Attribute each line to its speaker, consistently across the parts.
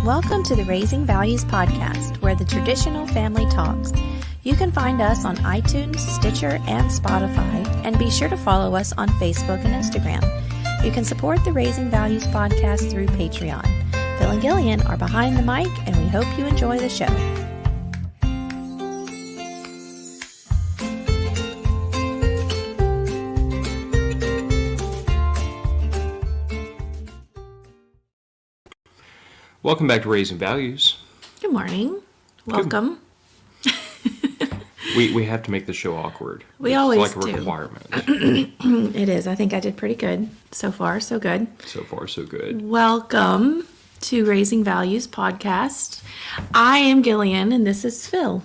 Speaker 1: Welcome to the Raising Values podcast, where the traditional family talks. You can find us on iTunes, Stitcher, and Spotify, and be sure to follow us on Facebook and Instagram. You can support the Raising Values podcast through Patreon. Phil and Gillian are behind the mic, and we hope you enjoy the show.
Speaker 2: Welcome back to Raising Values.
Speaker 1: Good morning. Welcome.
Speaker 2: We have to make the show awkward.
Speaker 1: We always
Speaker 2: do. It's like a requirement.
Speaker 1: It is. I think I did pretty good. So far, so good.
Speaker 2: So far, so good.
Speaker 1: Welcome to Raising Values podcast. I am Gillian, and this is Phil.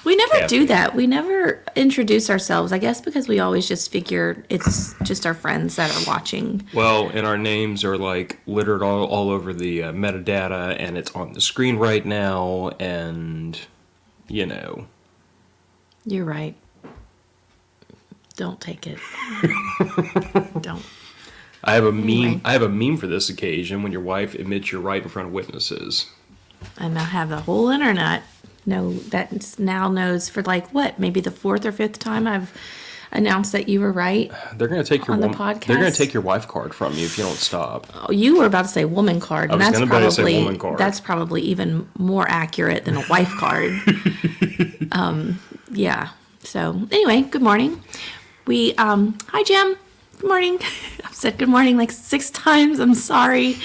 Speaker 1: We never do that. We never introduce ourselves, I guess because we always just figure it's just our friends that are watching.
Speaker 2: Well, and our names are like littered all over the metadata, and it's on the screen right now, and you know.
Speaker 1: You're right. Don't take it. Don't.
Speaker 2: I have a meme. I have a meme for this occasion when your wife admits you're right in front of witnesses.
Speaker 1: And I have the whole internet. That now knows for maybe the fourth or fifth time I've announced that you were right.
Speaker 2: They're going to take
Speaker 1: the podcast.
Speaker 2: They're going to take your wife card from you if you don't stop.
Speaker 1: Oh, you were about to say woman card.
Speaker 2: I was going to say woman card.
Speaker 1: That's probably even more accurate than a wife card. Yeah. So anyway, good morning. Hi Jim. Good morning. I've said good morning like 6 times. I'm sorry.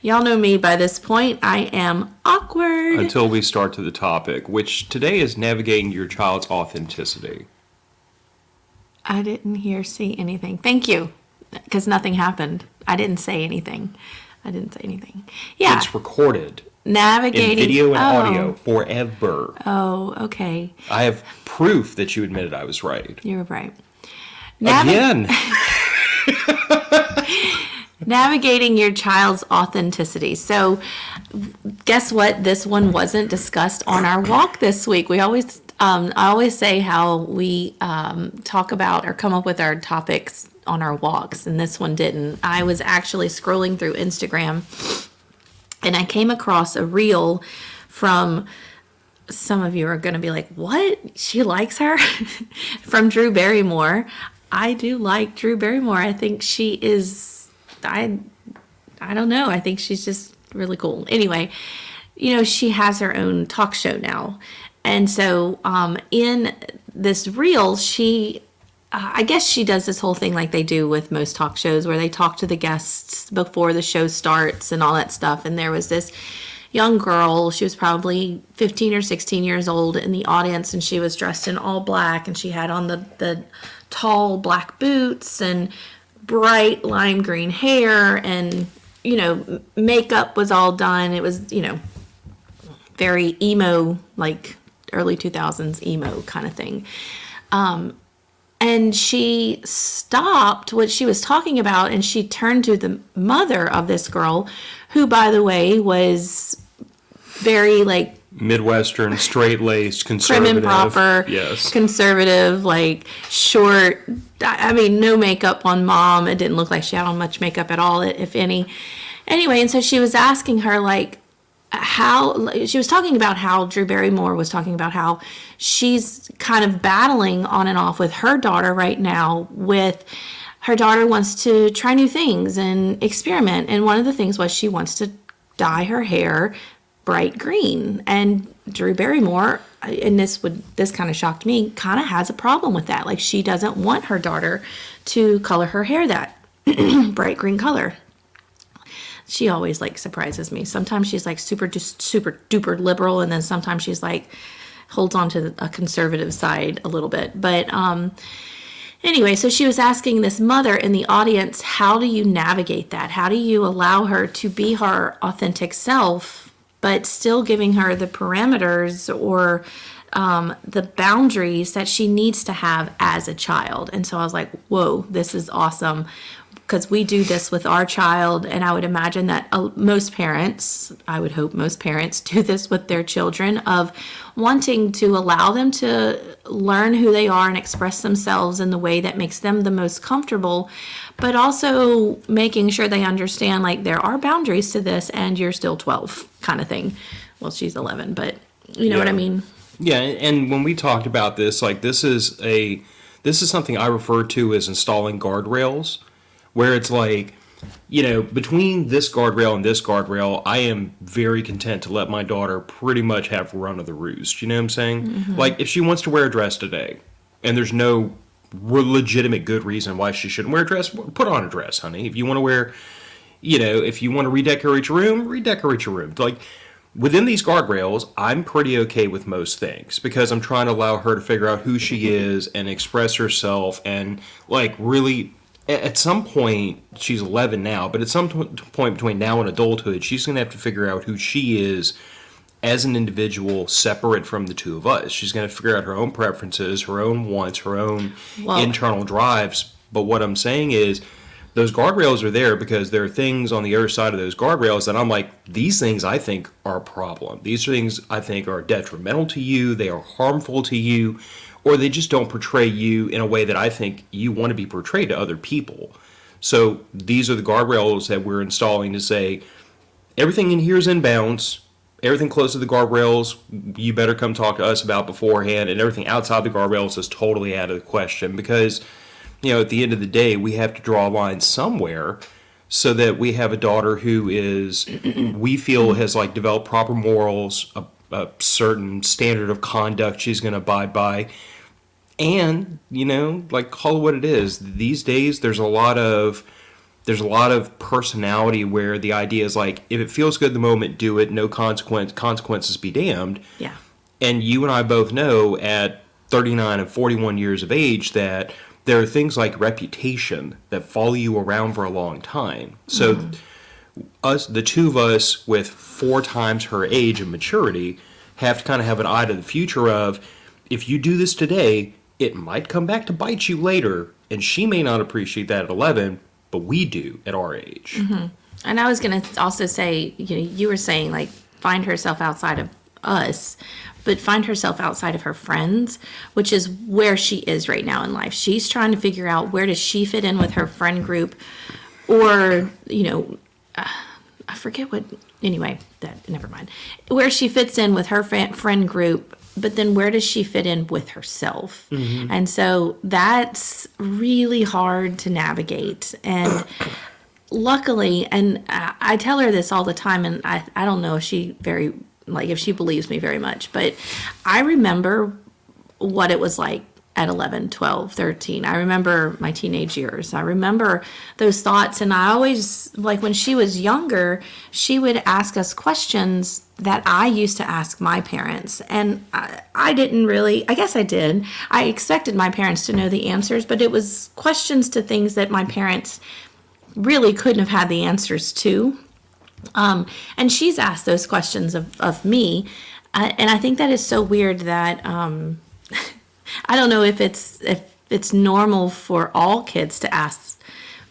Speaker 1: Y'all know me by this point. I am awkward.
Speaker 2: Until we start to the topic, which today is navigating your child's authenticity.
Speaker 1: I didn't see anything. Thank you. Because nothing happened. I didn't say anything. Yeah.
Speaker 2: It's recorded.
Speaker 1: Navigating.
Speaker 2: In video and audio forever.
Speaker 1: Oh, okay.
Speaker 2: I have proof that you admitted I was right.
Speaker 1: You were right.
Speaker 2: Again.
Speaker 1: Navigating your child's authenticity. So, guess what? This one wasn't discussed on our walk this week. I always say how we talk about or come up with our topics on our walks, and this one didn't. I was actually scrolling through Instagram, and I came across a reel from. Some of you are going to be like, "What? She likes her?" From Drew Barrymore. I do like Drew Barrymore. I think she is. I don't know. I think she's just really cool. Anyway, she has her own talk show now. And so in this reel, I guess she does this whole thing like they do with most talk shows where they talk to the guests before the show starts and all that stuff. And there was this young girl. She was probably 15 or 16 years old in the audience, and she was dressed in all black, and she had on the tall black boots and bright lime green hair, and makeup was all done. It was very emo, like early 2000s emo kind of thing. And she stopped what she was talking about, and she turned to the mother of this girl, who, by the way, was very
Speaker 2: Midwestern, straight-laced, conservative.
Speaker 1: Prim and proper,
Speaker 2: yes.
Speaker 1: Conservative, short. I mean, no makeup on mom. It didn't look like she had on much makeup at all, if any. Anyway, and so she was asking her, she was talking about how Drew Barrymore was talking about how she's kind of battling on and off with her daughter right now. With her daughter wants to try new things and experiment, and one of the things was she wants to dye her hair bright green, and Drew Barrymore, and this kind of shocked me, kind of has a problem with that. She doesn't want her daughter to color her hair that bright green color. She always surprises me. Sometimes she's super duper liberal, and then sometimes she's holds on to a conservative side a little bit. But anyway, so she was asking this mother in the audience, how do you navigate that? How do you allow her to be her authentic self, but still giving her the parameters or the boundaries that she needs to have as a child? And so I was like, whoa, this is awesome. because we do this with our child, and I would imagine that most parents, I would hope most parents do this with their children, of wanting to allow them to learn who they are and express themselves in the way that makes them the most comfortable, but also making sure they understand, like, there are boundaries to this and you're still 12 kind of thing. Well, she's 11, but you know what I mean?
Speaker 2: Yeah, and when we talked about this, like, this is something I refer to as installing guardrails, where it's like, between this guardrail and this guardrail, I am very content to let my daughter pretty much have run of the roost. You know what I'm saying? Mm-hmm. Like, if she wants to wear a dress today, and there's no legitimate good reason why she shouldn't wear a dress, put on a dress, honey. If you want to wear, if you want to redecorate your room. Like, within these guardrails, I'm pretty okay with most things because I'm trying to allow her to figure out who she is and express herself, and, like, really, at some point, she's 11 now, but at some point between now and adulthood, she's going to have to figure out who she is as an individual separate from the two of us. She's going to figure out her own preferences, her own wants, her own internal drives. But what I'm saying is, those guardrails are there because there are things on the other side of those guardrails that I'm like, these things I think are a problem. These things I think are detrimental to you. They are harmful to you, or they just don't portray you in a way that I think you want to be portrayed to other people. So these are the guardrails that we're installing to say, everything in here is in bounds. Everything close to the guardrails, you better come talk to us about beforehand, and everything outside the guardrails is totally out of the question because, at the end of the day, we have to draw a line somewhere so that we have a daughter who is, we feel has, like, developed proper morals, a certain standard of conduct she's going to abide by, and, like, call it what it is. These days, there's a lot of personality where the idea is, like, if it feels good at the moment, do it, no consequences be damned.
Speaker 1: Yeah.
Speaker 2: And you and I both know at 39 and 41 years of age that there are things like reputation that follow you around for a long time. So the two of us with 4 times her age and maturity have to kind of have an eye to the future of, if you do this today, it might come back to bite you later. And she may not appreciate that at 11, but we do at our age.
Speaker 1: Mm-hmm. And I was going to also say, you were saying, like, find herself outside of us, but find herself outside of her friends, which is where she is right now in life. She's trying to figure out, where does she fit in with her friend group, or, I forget what, anyway, never mind, where she fits in with her friend group, but then where does she fit in with herself? Mm-hmm. And so that's really hard to navigate. And luckily, and I tell her this all the time, and I don't know if she if she believes me very much, but I remember what it was like at 11, 12, 13. I remember my teenage years. I remember those thoughts, and I always, like, when she was younger, she would ask us questions that I used to ask my parents, and I didn't really, I guess I did. I expected my parents to know the answers, but it was questions to things that my parents really couldn't have had the answers to. And she's asked those questions of me, and I think that is so weird that I don't know if it's normal for all kids to ask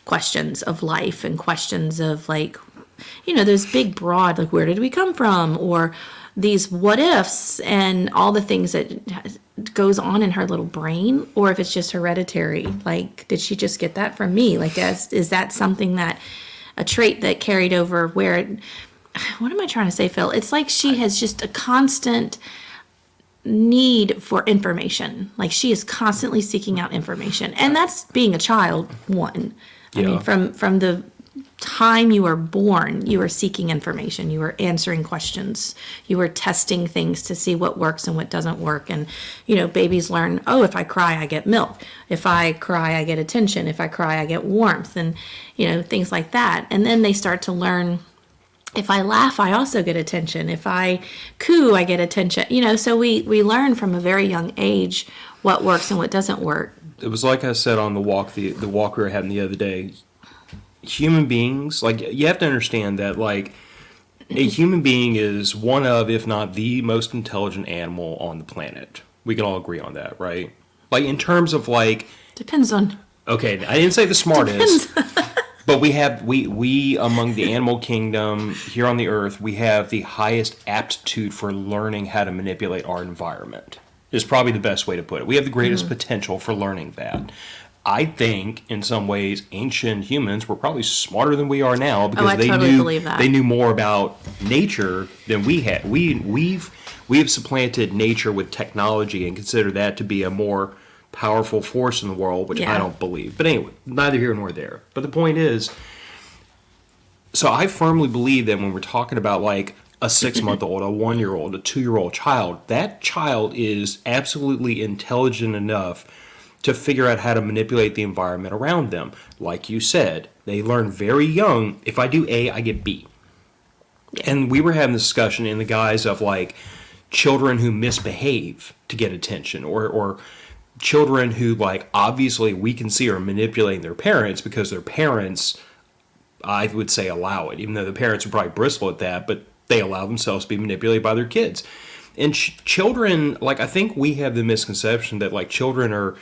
Speaker 1: questions of life and questions of, like, those big broad, like, where did we come from, or these what ifs and all the things that goes on in her little brain, or if it's just hereditary. Like, did she just get that from me? Like, is that something that a trait that carried over where, what am I trying to say, Phil? It's like she has just a constant need for information. Like, she is constantly seeking out information. And that's being a child, one. I mean, from the time you were born, you were seeking information. You were answering questions. You were testing things to see what works and what doesn't work. And, babies learn, oh, if I cry, I get milk. If I cry, I get attention. If I cry, I get warmth, and, things like that. And then they start to learn, if I laugh, I also get attention. If I coo, I get attention. So we learn from a very young age what works and what doesn't work.
Speaker 2: It was like I said on the walk we were having the other day. Human beings, like, you have to understand that, like, a human being is one of, if not the most intelligent animal on the planet. We can all agree on that, right? Like, in terms of, like...
Speaker 1: Depends on...
Speaker 2: Okay, I didn't say the smartest. But we among the animal kingdom here on the earth, we have the highest aptitude for learning how to manipulate our environment. Is probably the best way to put it. We have the greatest potential for learning that. I think in some ways ancient humans were probably smarter than we are now because
Speaker 1: I totally believe that.
Speaker 2: they knew more about nature than we had. We have supplanted nature with technology and consider that to be a more powerful force in the world, which I don't believe. But anyway, neither here nor there. But the point is, so I firmly believe that when we're talking about like a 6-month-old, a 1-year-old, a 2-year-old child, that child is absolutely intelligent enough to figure out how to manipulate the environment around them. Like you said, they learn very young, if I do A, I get B. And we were having this discussion in the guise of like children who misbehave to get attention, or children who like obviously we can see are manipulating their parents because their parents, I would say, allow it, even though the parents would probably bristle at that, but they allow themselves to be manipulated by their kids. And children, like, I think we have the misconception that like children are,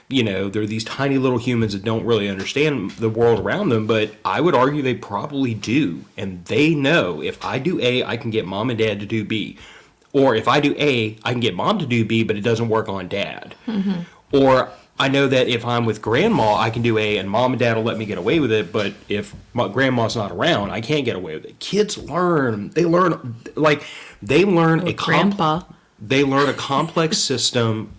Speaker 2: they're these tiny little humans that don't really understand the world around them, but I would argue they probably do. And they know if I do A, I can get mom and dad to do B. Or if I do A, I can get mom to do B, but it doesn't work on dad. Mm-hmm. Or I know that if I'm with grandma, I can do A and mom and dad will let me get away with it, but if my grandma's not around, I can't get away with it. Kids learn. They learn a complex system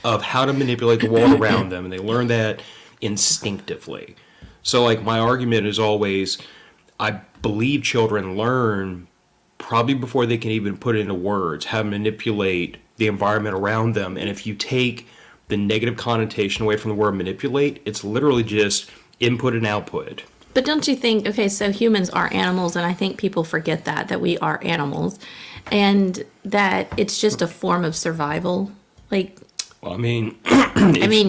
Speaker 2: of how to manipulate the world around them, and they learn that instinctively. So like my argument is always, I believe children learn probably before they can even put it into words how to manipulate the environment around them. And if you take the negative connotation away from the word manipulate, it's literally just input and output.
Speaker 1: But don't you think, okay, so humans are animals, and I think people forget that we are animals, and that it's just a form of survival. Like,
Speaker 2: well, I mean,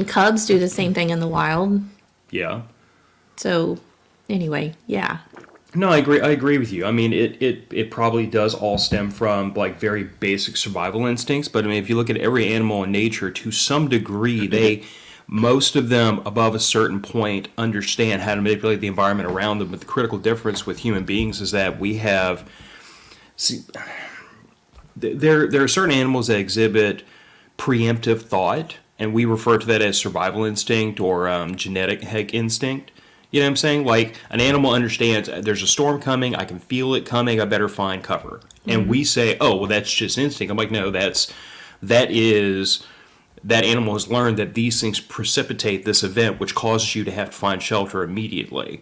Speaker 1: cubs do the same thing in the wild.
Speaker 2: Yeah.
Speaker 1: So, anyway, yeah.
Speaker 2: No, I agree with you. I mean, it probably does all stem from like very basic survival instincts. But I mean, if you look at every animal in nature, to some degree, most of them above a certain point understand how to manipulate the environment around them. But the critical difference with human beings is that there are certain animals that exhibit preemptive thought, and we refer to that as survival instinct or genetic instinct. You know what I'm saying? Like, an animal understands there's a storm coming, I can feel it coming, I better find cover. Mm-hmm. And we say, oh, well, that's just instinct. I'm like, no, that animal has learned that these things precipitate this event, which causes you to have to find shelter immediately.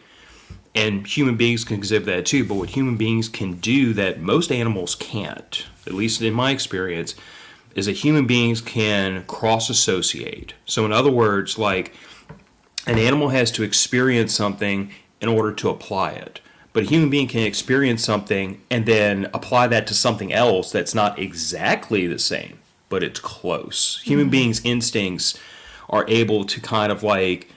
Speaker 2: And human beings can exhibit that too, but what human beings can do that most animals can't, at least in my experience, is that human beings can cross-associate. So in other words, like, an animal has to experience something in order to apply it. But a human being can experience something and then apply that to something else that's not exactly the same, but it's close. Mm-hmm. Human beings' instincts are able to kind of like,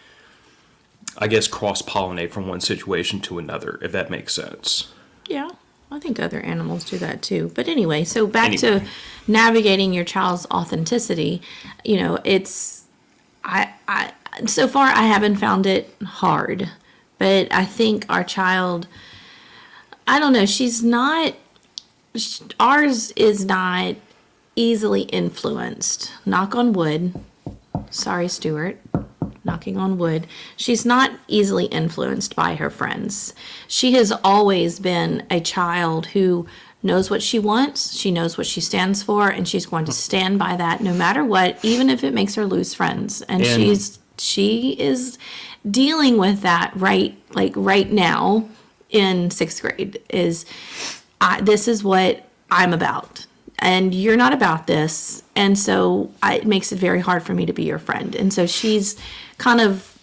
Speaker 2: I guess, cross-pollinate from one situation to another, if that makes sense.
Speaker 1: Yeah, I think other animals do that too. But anyway, so back to navigating your child's authenticity, so far, I haven't found it hard, but I think our child, I don't know, ours is not easily influenced. Knock on wood. Sorry, Stuart. Knocking on wood. She's not easily influenced by her friends. She has always been a child who knows what she wants, she knows what she stands for, and she's going to stand by that no matter what, even if it makes her lose friends. And she is dealing with that right now in 6th grade this is what I'm about, and you're not about this, and so it makes it very hard for me to be your friend. And so she's kind of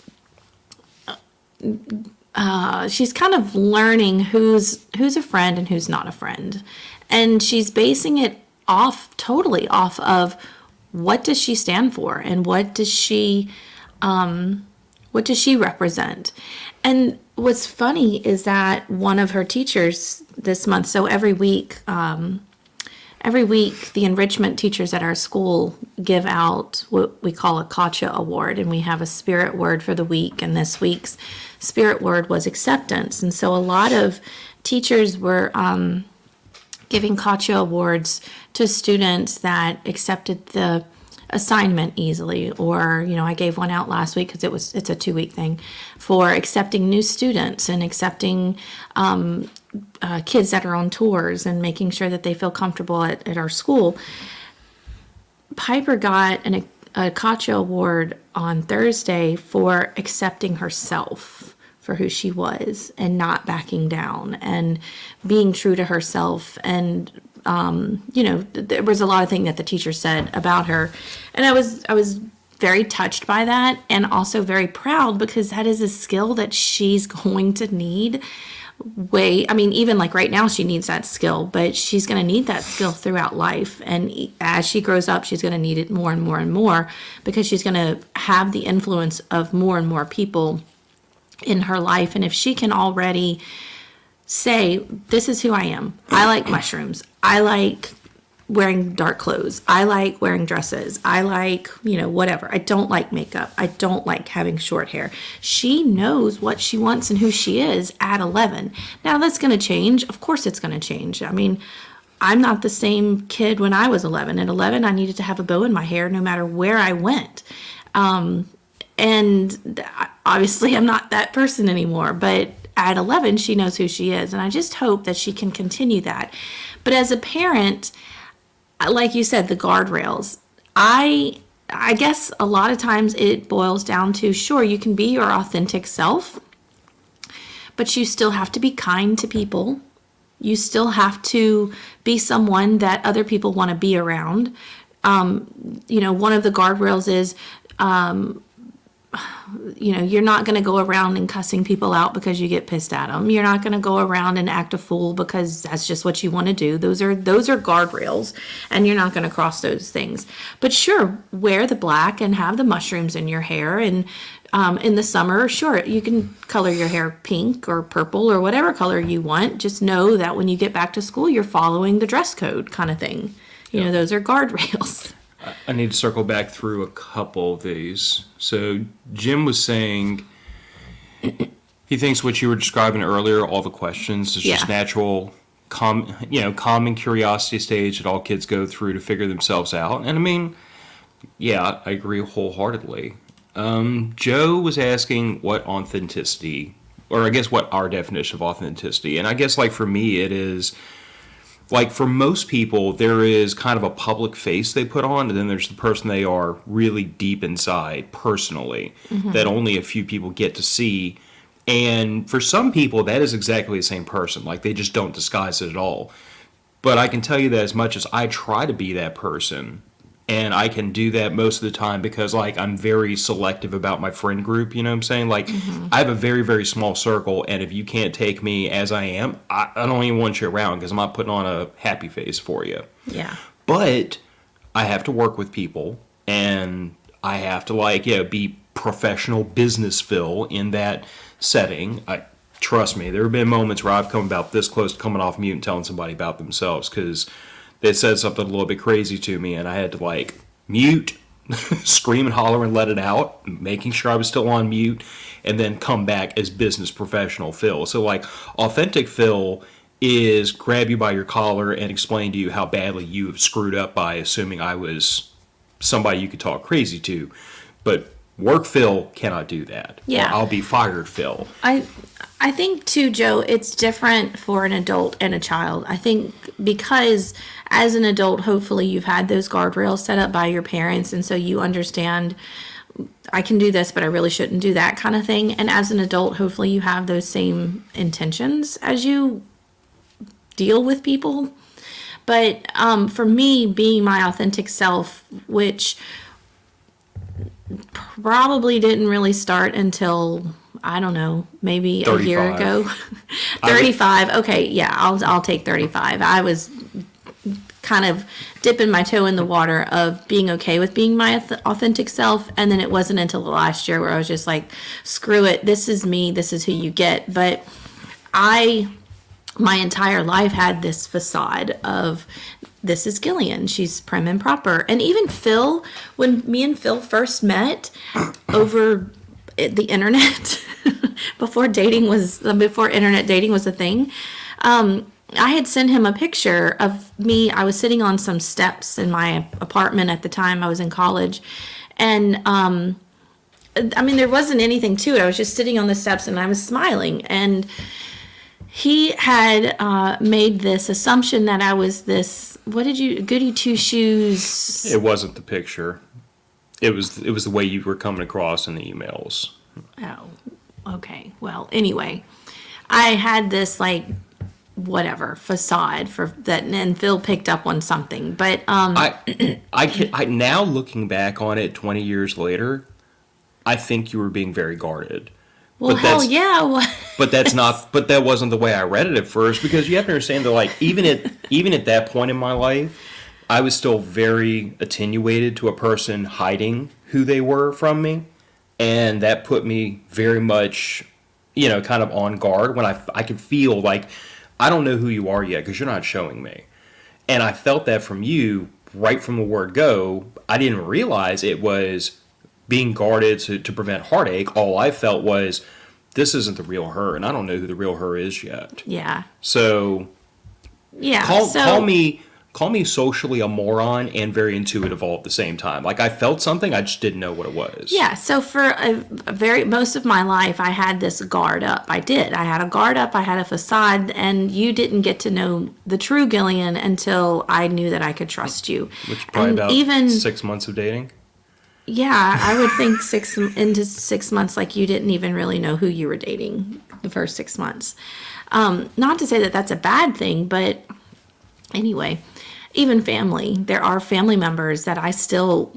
Speaker 1: learning who's a friend and who's not a friend, and she's basing it totally off of what does she stand for and what does she represent. And what's funny is that one of her teachers this month, so every week every week the enrichment teachers at our school give out what we call a Kacha Award, and we have a spirit word for the week, and this week's spirit word was acceptance. And so a lot of teachers were giving Kacha Awards to students that accepted the assignment easily, or I gave one out last week because it's a 2-week thing for accepting new students and accepting kids that are on tours and making sure that they feel comfortable at our school. Piper got a Kacha Award on Thursday for accepting herself for who she was and not backing down and being true to herself. And there was a lot of things that the teacher said about her, and I was very touched by that, and also very proud, because that is a skill that she's going to need. Even like right now she needs that skill, but she's going to need that skill throughout life, and as she grows up she's going to need it more and more and more, because she's going to have the influence of more and more people in her life. And if she can already say, this is who I am. I like mushrooms. I like wearing dark clothes. I like wearing dresses. I like, whatever. I don't like makeup. I don't like having short hair. She knows what she wants and who she is at 11. Now that's going to change. Of course it's going to change. I'm not the same kid when I was 11. At 11, I needed to have a bow in my hair no matter where I went. And obviously I'm not that person anymore, but at 11, she knows who she is, and I just hope that she can continue that. But as a parent, like you said, the guardrails, I guess a lot of times it boils down to, sure, you can be your authentic self, but you still have to be kind to people. You still have to be someone that other people want to be around. One of the guardrails is, you're not going to go around and cussing people out because you get pissed at them. You're not going to go around and act a fool because that's just what you want to do. Those are guardrails, and you're not going to cross those things. But sure, wear the black and have the mushrooms in your hair. And in the summer, sure, you can color your hair pink or purple or whatever color you want. Just know that when you get back to school, you're following the dress code kind of thing. Those are guardrails.
Speaker 2: I need to circle back through a couple of these. So Jim was saying he thinks what you were describing earlier, all the questions, is just natural, common curiosity stage that all kids go through to figure themselves out. And I agree wholeheartedly. Joe was asking what authenticity, or I guess what our definition of authenticity. And I guess for me it is, for most people, there is kind of a public face they put on, and then there's the person they are really deep inside, personally, that only a few people get to see. And for some people, that is exactly the same person. They just don't disguise it at all. But I can tell you that as much as I try to be that person, and I can do that most of the time because, I'm very selective about my friend group, you know what I'm saying? I have a very, very small circle, and if you can't take me as I am, I don't even want you around because I'm not putting on a happy face for you.
Speaker 1: Yeah.
Speaker 2: But I have to work with people, and I have to, be professional business Phil in that setting. Trust me, there have been moments where I've come about this close to coming off mute and telling somebody about themselves because they said something a little bit crazy to me, and I had to mute, scream and holler and let it out, making sure I was still on mute, and then come back as business professional Phil. So authentic Phil is grab you by your collar and explain to you how badly you have screwed up by assuming I was somebody you could talk crazy to. But work Phil cannot do that.
Speaker 1: Yeah.
Speaker 2: Or I'll be fired Phil.
Speaker 1: I think too, Joe, it's different for an adult and a child. I think because as an adult, hopefully you've had those guardrails set up by your parents, and so you understand, I can do this, but I really shouldn't do that kind of thing. And as an adult, hopefully you have those same intentions as you deal with people. But for me, being my authentic self, which probably didn't really start until, I don't know, maybe
Speaker 2: 35.
Speaker 1: a year ago. 35. Okay, yeah, I'll take 35. I was kind of dipping my toe in the water of being okay with being my authentic self, and then it wasn't until the last year where I was just like, screw it, this is me, this is who you get. But my entire life had this facade of this is Gillian. She's prim and proper. And even Phil, when me and Phil first met over the internet, before internet dating was a thing, I had sent him a picture of me. I was sitting on some steps in my apartment at the time. I was in college. And, I mean, there wasn't anything to it. I was just sitting on the steps and I was smiling. And he had made this assumption that I was this, goody two shoes.
Speaker 2: It wasn't the picture. It was the way you were coming across in the emails.
Speaker 1: Oh, okay. Well, anyway, I had this like whatever facade for that, and Phil picked up on something. But
Speaker 2: I now looking back on it 20 years later, I think you were being very guarded.
Speaker 1: Well, hell yeah.
Speaker 2: But that's not. But that wasn't the way I read it at first, because you have to understand that, like, even at that point in my life, I was still very attenuated to a person hiding who they were from me, and that put me very much, kind of on guard when I could feel like I don't know who you are yet because you're not showing me, and I felt that from you right from the word go. I didn't realize it was being guarded to prevent heartache. All I felt was, this isn't the real her, and I don't know who the real her is yet.
Speaker 1: Yeah.
Speaker 2: So,
Speaker 1: yeah.
Speaker 2: Call me socially a moron and very intuitive all at the same time. Like, I felt something, I just didn't know what it was.
Speaker 1: Yeah. So for most of my life, I had this guard up. I did. I had a guard up. I had a facade, and you didn't get to know the true Gillian until I knew that I could trust you.
Speaker 2: Which probably
Speaker 1: and
Speaker 2: about
Speaker 1: even
Speaker 2: 6 months of dating.
Speaker 1: Yeah, I would think 6 months, like you didn't even really know who you were dating the first 6 months. Not to say that that's a bad thing, but anyway, even family. There are family members that I still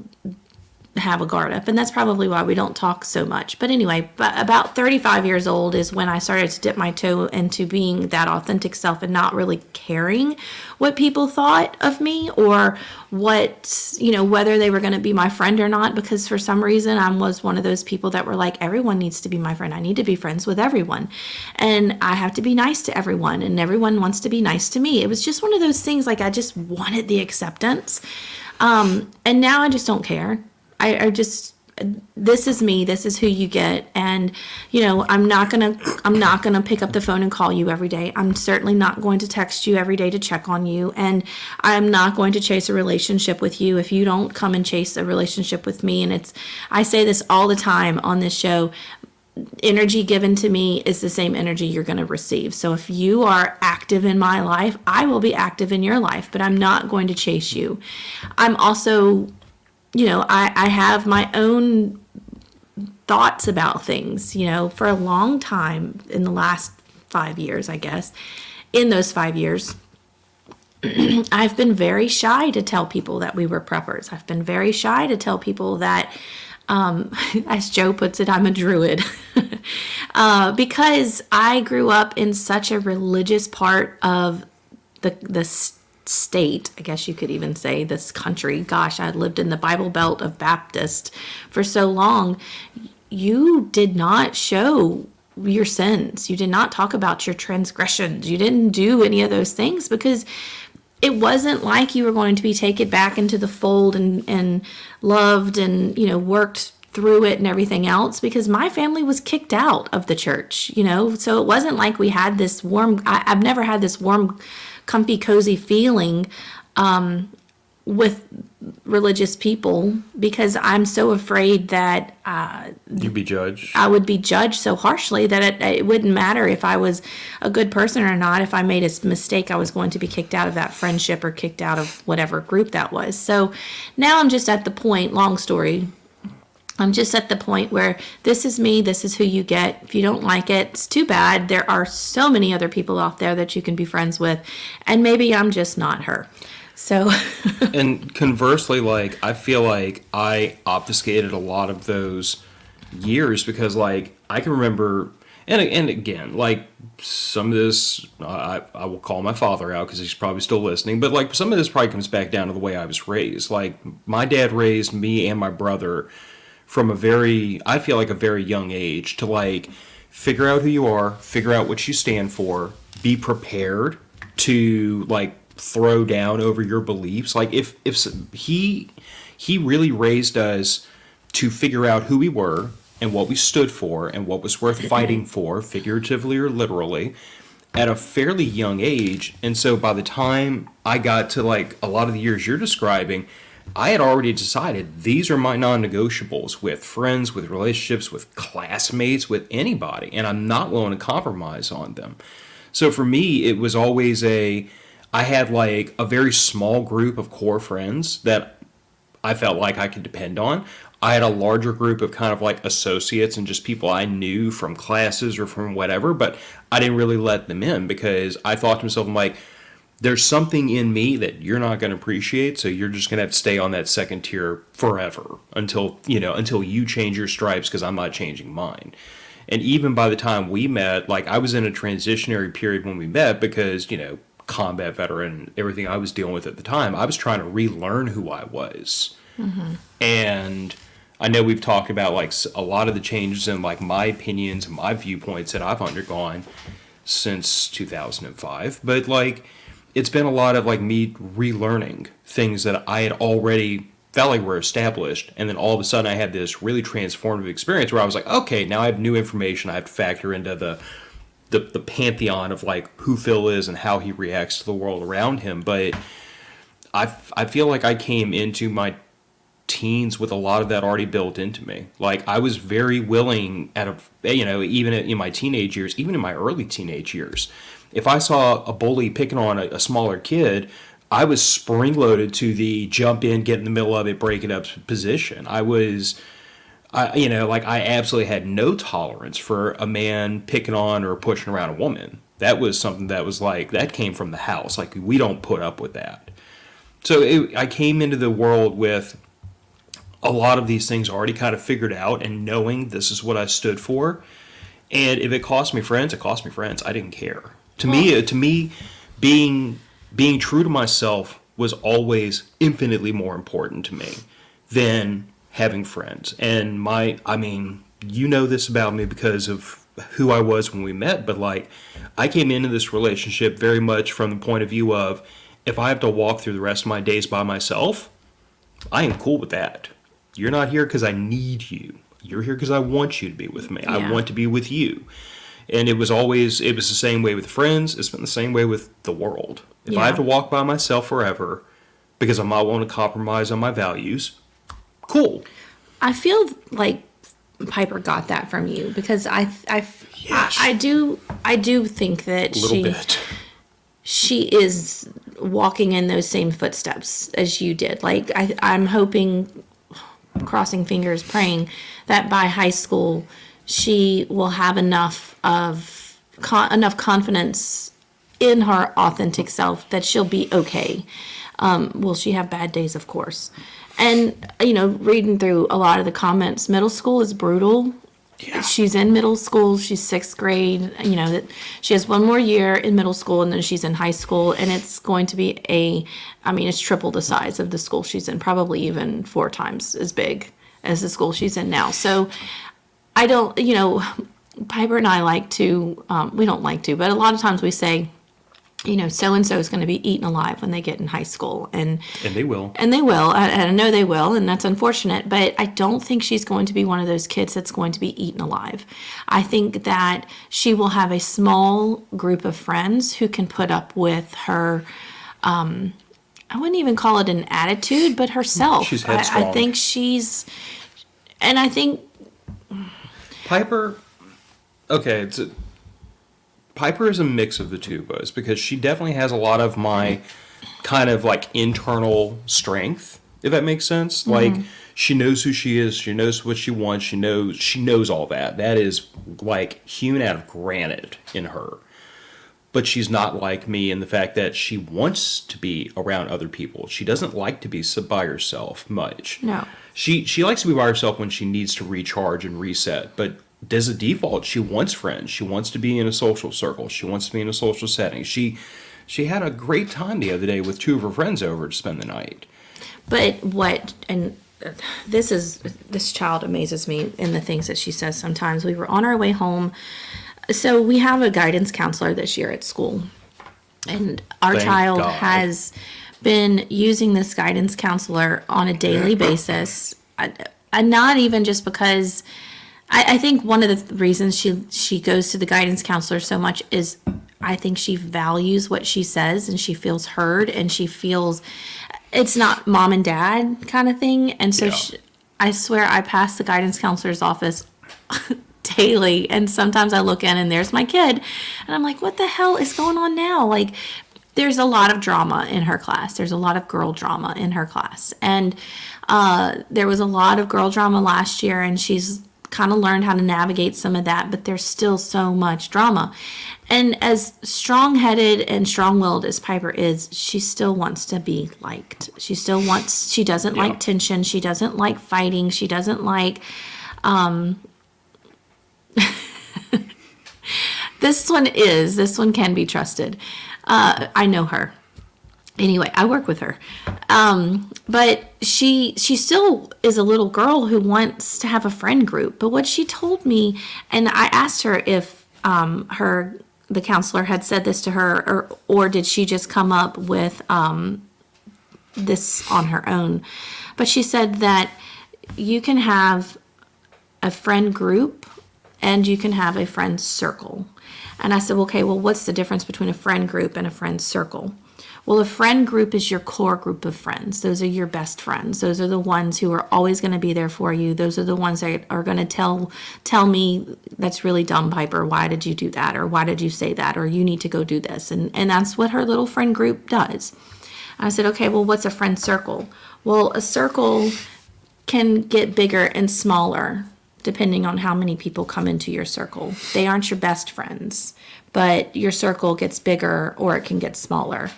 Speaker 1: have a guard up, and that's probably why we don't talk so much. But anyway, about 35 years old is when I started to dip my toe into being that authentic self and not really caring what people thought of me or what, whether they were going to be my friend or not, because for some reason I was one of those people that were like, everyone needs to be my friend. I need to be friends with everyone, and I have to be nice to everyone, and everyone wants to be nice to me. It was just one of those things, like I just wanted the acceptance. And now I just don't care. I just, this is me, this is who you get. And, I'm not going to pick up the phone and call you every day. I'm certainly not going to text you every day to check on you. And I'm not going to chase a relationship with you if you don't come and chase a relationship with me. And I say this all the time on this show. Energy given to me is the same energy you're going to receive. So if you are active in my life, I will be active in your life, but I'm not going to chase you. I'm also, I have my own thoughts about things, for a long time in the last 5 years, I guess. In those 5 years, I've been very shy to tell people that we were preppers. I've been very shy to tell people that, as Joe puts it, I'm a druid. Because I grew up in such a religious part of the state, I guess you could even say, this country. Gosh, I lived in the Bible Belt of Baptist for so long. You did not show your sins. You did not talk about your transgressions. You didn't do any of those things because it wasn't like you were going to be taken back into the fold and loved and, worked through it and everything else, because my family was kicked out of the church, so it wasn't like we had this warm, I've never had this warm, comfy, cozy feeling with religious people, because I'm so afraid that
Speaker 2: You'd be judged.
Speaker 1: I would be judged so harshly that it wouldn't matter if I was a good person or not. If I made a mistake, I was going to be kicked out of that friendship or kicked out of whatever group that was. So now I'm just at the point, long story, I'm just at the point where this is me, this is who you get. If you don't like it, it's too bad. There are so many other people out there that you can be friends with, and maybe I'm just not her. So
Speaker 2: and conversely, like, I feel like I obfuscated a lot of those years because, like, I can remember, and again, like, some of this, I will call my father out because he's probably still listening, but, like, some of this probably comes back down to the way I was raised. Like, my dad raised me and my brother from I feel like a very young age to, like, figure out who you are, figure out what you stand for, be prepared to, like, throw down over your beliefs. Like if he really raised us to figure out who we were and what we stood for and what was worth fighting for, figuratively or literally, at a fairly young age. And so by the time I got to like a lot of the years you're describing, I had already decided these are my non-negotiables with friends, with relationships, with classmates, with anybody, and I'm not willing to compromise on them. So for me, it was always I had like a very small group of core friends that I felt like I could depend on. I had a larger group of kind of like associates and just people I knew from classes or from whatever, but I didn't really let them in because I thought to myself, I'm like, there's something in me that you're not going to appreciate, so you're just going to have to stay on that second tier forever until you change your stripes because I'm not changing mine. And even by the time we met, like I was in a transitionary period when we met because, combat veteran, everything I was dealing with at the time, I was trying to relearn who I was. Mm-hmm. And I know we've talked about like a lot of the changes in like my opinions and my viewpoints that I've undergone since 2005, but like it's been a lot of like me relearning things that I had already felt like were established, and then all of a sudden I had this really transformative experience where I was like, okay, now I have new information I have to factor into the pantheon of like who Phil is and how he reacts to the world around him. But I feel like I came into my teens with a lot of that already built into me. Like I was very willing even in my teenage years, even in my early teenage years, if I saw a bully picking on a smaller kid, I was spring-loaded to the jump in, get in the middle of it, break it up position. I absolutely had no tolerance for a man picking on or pushing around a woman. That was something that was like, that came from the house. Like, we don't put up with that. So I came into the world with a lot of these things already kind of figured out and knowing this is what I stood for. And if it cost me friends, it cost me friends. I didn't care. To me, being true to myself was always infinitely more important to me than having friends. And this about me because of who I was when we met, but like I came into this relationship very much from the point of view of if I have to walk through the rest of my days by myself, I am cool with that. You're not here because I need you. You're here because I want you to be with me. Yeah. I want to be with you. And it was the same way with friends. It's been the same way with the world. If I have to walk by myself forever because I'm not willing to compromise on my values, cool.
Speaker 1: I feel like Piper got that from you because I do think that she is walking in those same footsteps as you did. Like I'm hoping, crossing fingers, praying that by high school she will have enough confidence in her authentic self that she'll be okay. Will she have bad days? Of course. And, reading through a lot of the comments, middle school is brutal. Yeah. She's in middle school. She's 6th grade. That she has one more year in middle school and then she's in high school. And it's going to be it's triple the size of the school she's in, probably even 4 times as big as the school she's in now. So I don't, Piper and I like to, we don't like to, but a lot of times we say, so-and-so is going to be eaten alive when they get in high school. And
Speaker 2: they will.
Speaker 1: And they will. I know they will, and that's unfortunate. But I don't think she's going to be one of those kids that's going to be eaten alive. I think that she will have a small group of friends who can put up with her, I wouldn't even call it an attitude, but herself.
Speaker 2: She's headstrong.
Speaker 1: I think I think...
Speaker 2: Piper, okay, Piper is a mix of the two of us because she definitely has a lot of my kind of like internal strength, if that makes sense. Mm-hmm. Like she knows who she is, she knows what she wants, she knows all that. That is like hewn out of granite in her. But she's not like me in the fact that she wants to be around other people. She doesn't like to be by herself much.
Speaker 1: No.
Speaker 2: She likes to be by herself when she needs to recharge and reset, but as a default, she wants friends. She wants to be in a social circle. She wants to be in a social setting. She had a great time the other day with 2 of her friends over to spend the night.
Speaker 1: But this child amazes me in the things that she says sometimes. We were on our way home. So we have a guidance counselor this year at school. And our
Speaker 2: Thank
Speaker 1: child
Speaker 2: God.
Speaker 1: has been using this guidance counselor on a daily basis. And not even just because I think one of the reasons she goes to the guidance counselor so much is I think she values what she says and she feels heard and she feels it's not mom and dad kind of thing. And so
Speaker 2: Yeah.
Speaker 1: I swear I pass the guidance counselor's office daily, and sometimes I look in and there's my kid and I'm like, what the hell is going on now? Like, there's a lot of drama in her class. There's a lot of girl drama in her class, and there was a lot of girl drama last year, and she's kind of learned how to navigate some of that, but there's still so much drama. And as strong-headed and strong-willed as Piper is, she still wants to be liked. She doesn't
Speaker 2: Yeah.
Speaker 1: like tension. She doesn't like fighting. She doesn't like this one can be trusted. I know her. Anyway, I work with her. But she still is a little girl who wants to have a friend group. But what she told me, and I asked her if the counselor had said this to her, or did she just come up with this on her own. But she said that you can have a friend group and you can have a friend circle. And I said, okay, well, what's the difference between a friend group and a friend circle? Well, a friend group is your core group of friends. Those are your best friends. Those are the ones who are always going to be there for you. Those are the ones that are going to tell me, that's really dumb, Piper. Why did you do that? Or why did you say that? Or you need to go do this. And that's what her little friend group does. I said, okay, well, what's a friend circle? Well, a circle can get bigger and smaller depending on how many people come into your circle. They aren't your best friends, but your circle gets bigger or it can get smaller.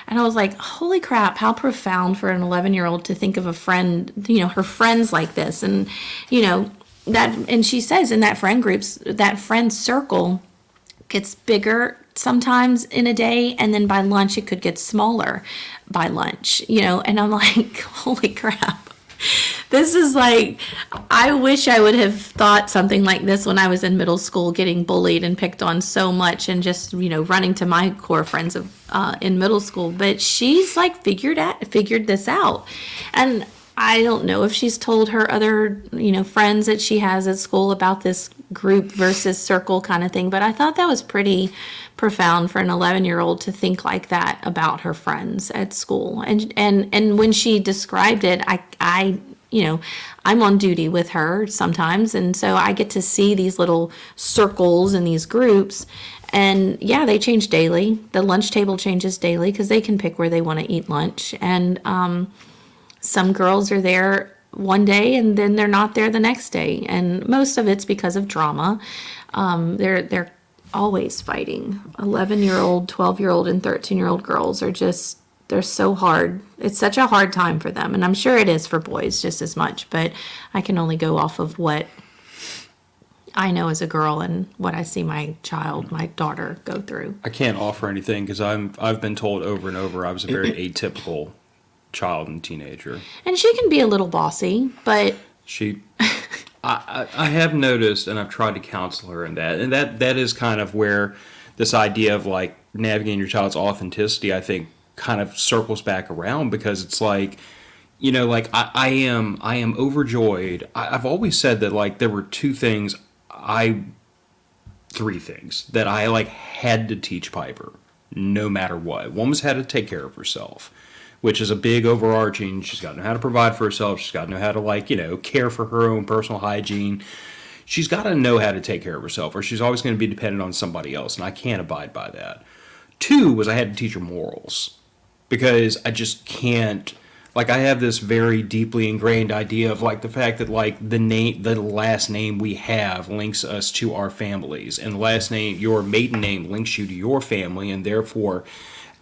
Speaker 1: And I was like, holy crap, how profound for an 11-year-old to think of a friend, her friends like this. And, and she says in that friend circle gets bigger sometimes in a day, and then by lunch it could get smaller by lunch, and I'm like, holy crap. This is like, I wish I would have thought something like this when I was in middle school, getting bullied and picked on so much and just, running to my core friends in middle school. But she's like figured this out. And I don't know if she's told her other, friends that she has at school about this group versus circle kind of thing. But I thought that was pretty profound for an 11-year-old to think like that about her friends at school. And when she described it, I'm on duty with her sometimes. And so I get to see these little circles and these groups. And yeah, they change daily. The lunch table changes daily because they can pick where they want to eat lunch. And some girls are there one day and then they're not there the next day. And most of it's because of drama. They're always fighting. 11-year-old, 12-year-old, and 13-year-old girls are just, they're so hard. It's such a hard time for them. And I'm sure it is for boys just as much. But I can only go off of what I know as a girl and what I see my daughter go through.
Speaker 2: I can't offer anything because I've been told over and over I was a very atypical child and teenager.
Speaker 1: And she can be a little bossy, but
Speaker 2: I have noticed, and I've tried to counsel her in that, and that is kind of where this idea of like navigating your child's authenticity, I think, kind of circles back around, because it's like, like I am overjoyed. I've always said that like there were three things that I like had to teach Piper, no matter what. One was how to take care of herself, which is a big overarching, she's got to know how to provide for herself. She's got to know how to care for her own personal hygiene. She's got to know how to take care of herself, or she's always going to be dependent on somebody else. And I can't abide by that. Two was I had to teach her morals, because I just can't, I have this very deeply ingrained idea of the fact that the last name we have links us to our families, and the last name, your maiden name, links you to your family, and therefore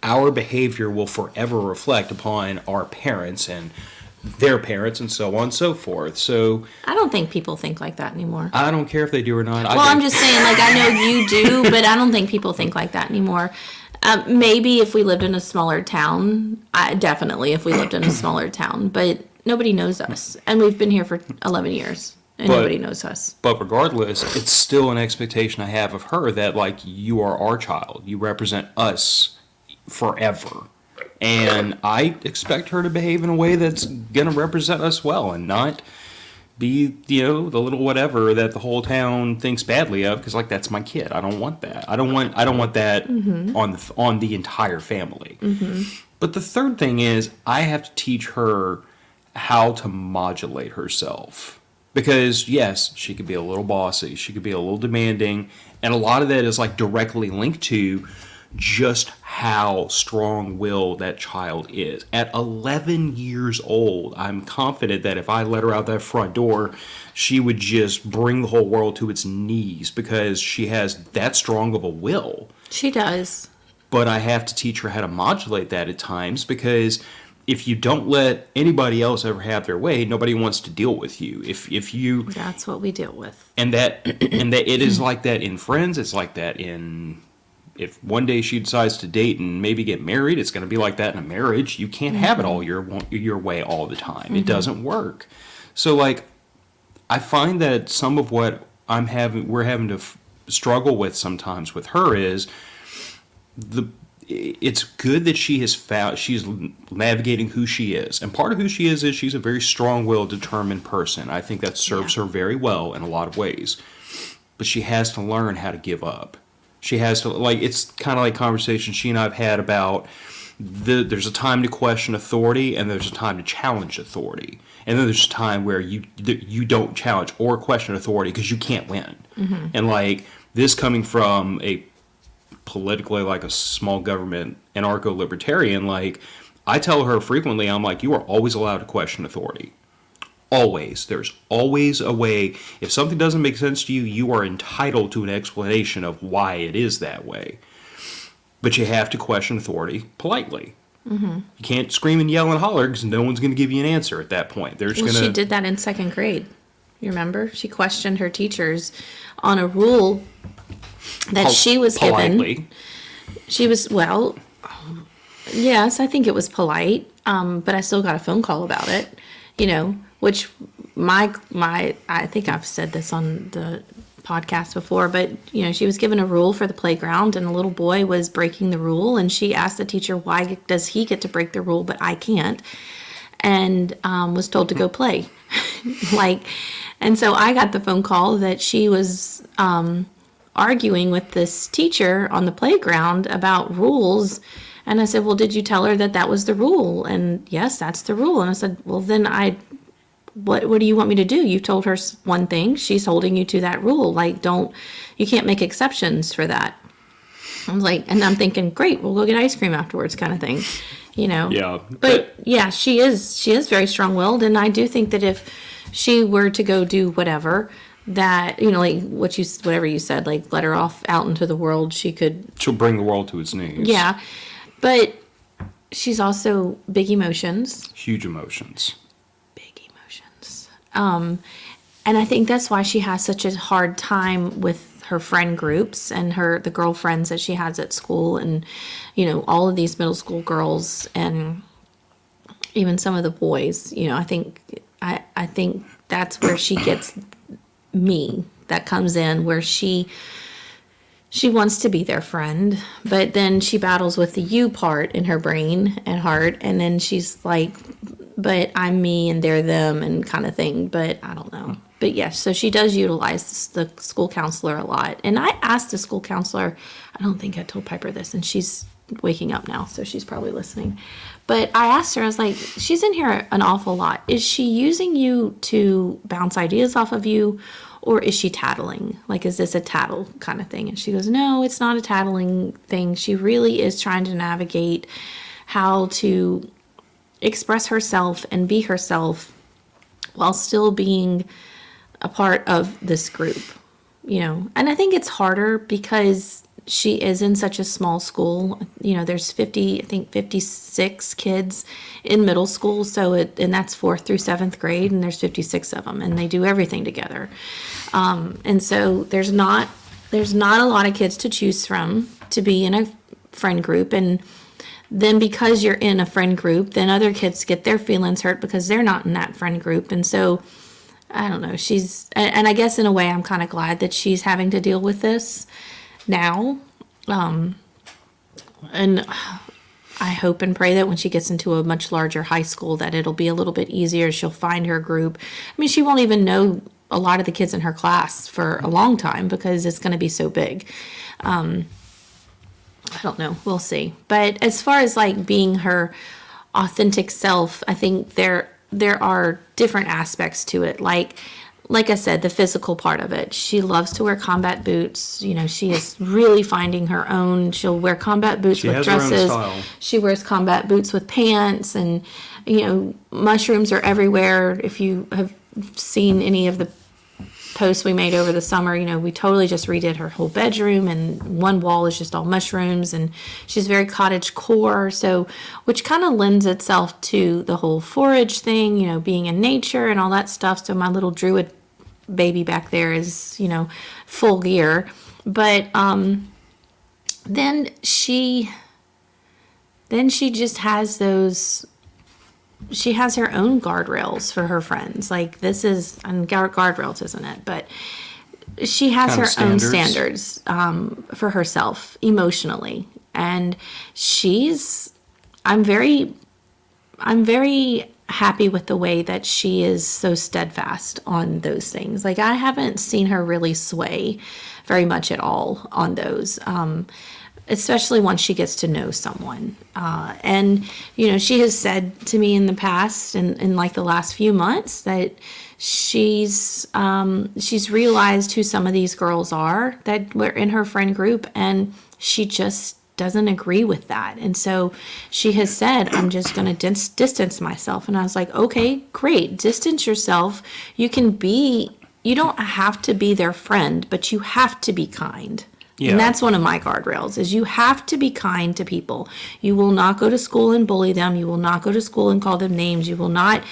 Speaker 2: our behavior will forever reflect upon our parents and their parents and so on and so forth. So
Speaker 1: I don't think people think like that anymore.
Speaker 2: I don't care if they do or not.
Speaker 1: Well, I'm just saying, I know you do, but I don't think people think like that anymore. Maybe if we lived in a smaller town, definitely if we lived in a smaller town, but nobody knows us. And we've been here for 11 years, and nobody knows us.
Speaker 2: But regardless, it's still an expectation I have of her that, you are our child. You represent us forever. And I expect her to behave in a way that's going to represent us well and not be, the little whatever that the whole town thinks badly of, because, like, that's my kid. I don't want that. I don't want that on the entire family. But the third thing is I have to teach her how to modulate herself. Because, yes, she could be a little bossy. She could be a little demanding. And a lot of that is, like, directly linked to just how strong-willed that child is. At 11 years old, I'm confident that if I let her out that front door, she would just bring the whole world to its knees because she has that strong of a will.
Speaker 1: She does.
Speaker 2: But I have to teach her how to modulate that at times, because if you don't let anybody else ever have their way, nobody wants to deal with you. If you
Speaker 1: That's what we deal with.
Speaker 2: and that it is like that in friends, it's like that in, if one day she decides to date and maybe get married, it's going to be like that in a marriage. You can't have it all your way all the time. It doesn't work. So, like, I find that some of what we're having to struggle with sometimes with her is it's good that she's navigating who she is. And part of who she is she's a very strong-willed, determined person. I think that serves her very well in a lot of ways. But she has to learn how to give up. She has to, like, it's kind of like conversations she and I have had about there's a time to question authority and there's a time to challenge authority. And then there's a time where you don't challenge or question authority because you can't win. And, like, this coming from a politically, like, a small government anarcho-libertarian, like, I tell her frequently, I'm like, you are always allowed to question authority. Always. There's always a way. If something doesn't make sense to you, you are entitled to an explanation of why it is that way. But you have to question authority politely. You can't scream and yell and holler because no one's going to give you an answer at that point.
Speaker 1: She did that in second grade. You remember? She questioned her teachers on a rule that she was
Speaker 2: politely.
Speaker 1: given. She was, well, yes, I think it was polite, but I still got a phone call about it, which I think I've said this on the podcast before, but, she was given a rule for the playground and a little boy was breaking the rule and she asked the teacher, why does he get to break the rule, but I can't? And was told to go play. And so I got the phone call that she was arguing with this teacher on the playground about rules. And I said, well, did you tell her that was the rule? And yes, that's the rule. And I said, well, then what do you want me to do? You told her one thing, she's holding you to that rule. Like, you can't make exceptions for that. I was like, and I'm thinking, great, we'll go get ice cream afterwards kind of thing,
Speaker 2: Yeah.
Speaker 1: But yeah, she is very strong-willed. And I do think that if she were to go do whatever, that, like whatever you said, like let her off out into the world, she'll
Speaker 2: bring the world to its knees.
Speaker 1: Yeah. But she's also big emotions.
Speaker 2: Huge emotions.
Speaker 1: Big emotions. And I think that's why she has such a hard time with her friend groups and the girlfriends that she has at school and, all of these middle school girls and even some of the boys, I think that's where she gets me, that comes in where she wants to be their friend, but then she battles with the you part in her brain and heart, and then she's like, but I'm me and they're them and kind of thing, but I don't know. But yes, so she does utilize the school counselor a lot. And I asked the school counselor, I don't think I told Piper this, and she's waking up now, so she's probably listening. But I asked her, I was like, she's in here an awful lot. Is she using you to bounce ideas off of you, or is she tattling? Like, is this a tattle kind of thing? And she goes, no, it's not a tattling thing. She really is trying to navigate how to express herself and be herself while still being a part of this group, And I think it's harder because she is in such a small school. There's 56 kids in middle school. And that's 4th through 7th grade, and there's 56 of them, and they do everything together. And so there's not a lot of kids to choose from to be in a friend group. And then because you're in a friend group, then other kids get their feelings hurt because they're not in that friend group. And so, I don't know, and I guess in a way I'm kind of glad that she's having to deal with this now. And I hope and pray that when she gets into a much larger high school that it'll be a little bit easier. She'll find her group. I mean, she won't even know a lot of the kids in her class for a long time because it's going to be so big. I don't know. We'll see. But as far as like being her authentic self, I think there are different aspects to it. Like I said, the physical part of it. She loves to wear combat boots. You know, she is really finding her own. She'll wear combat boots with dresses.
Speaker 2: Her own style.
Speaker 1: She wears combat boots with pants, and you know, mushrooms are everywhere. If you have seen any of the posts we made over the summer, you know, we totally just redid her whole bedroom, and one wall is just all mushrooms, and she's very cottage core, so which kind of lends itself to the whole forage thing, you know, being in nature and all that stuff. So my little druid baby back there is, you know, full gear. But then she just has those. She has her own guardrails for her friends. Like this is, and guardrails isn't it? But she has
Speaker 2: Kind
Speaker 1: her
Speaker 2: of
Speaker 1: own
Speaker 2: standards.
Speaker 1: standards for herself emotionally, and I'm very happy with the way that she is so steadfast on those things. Like I haven't seen her really sway very much at all on those. Especially once she gets to know someone. And, you know, she has said to me in the past, and in like the last few months, that she's realized who some of these girls are that were in her friend group, and she just doesn't agree with that. And so she has said, I'm just going to distance myself. And I was like, okay, great. Distance yourself. You don't have to be their friend, but you have to be kind.
Speaker 2: Yeah.
Speaker 1: And that's one of my guardrails, is you have to be kind to people. You will not go to school and bully them. You will not go to school and call them names. You will not,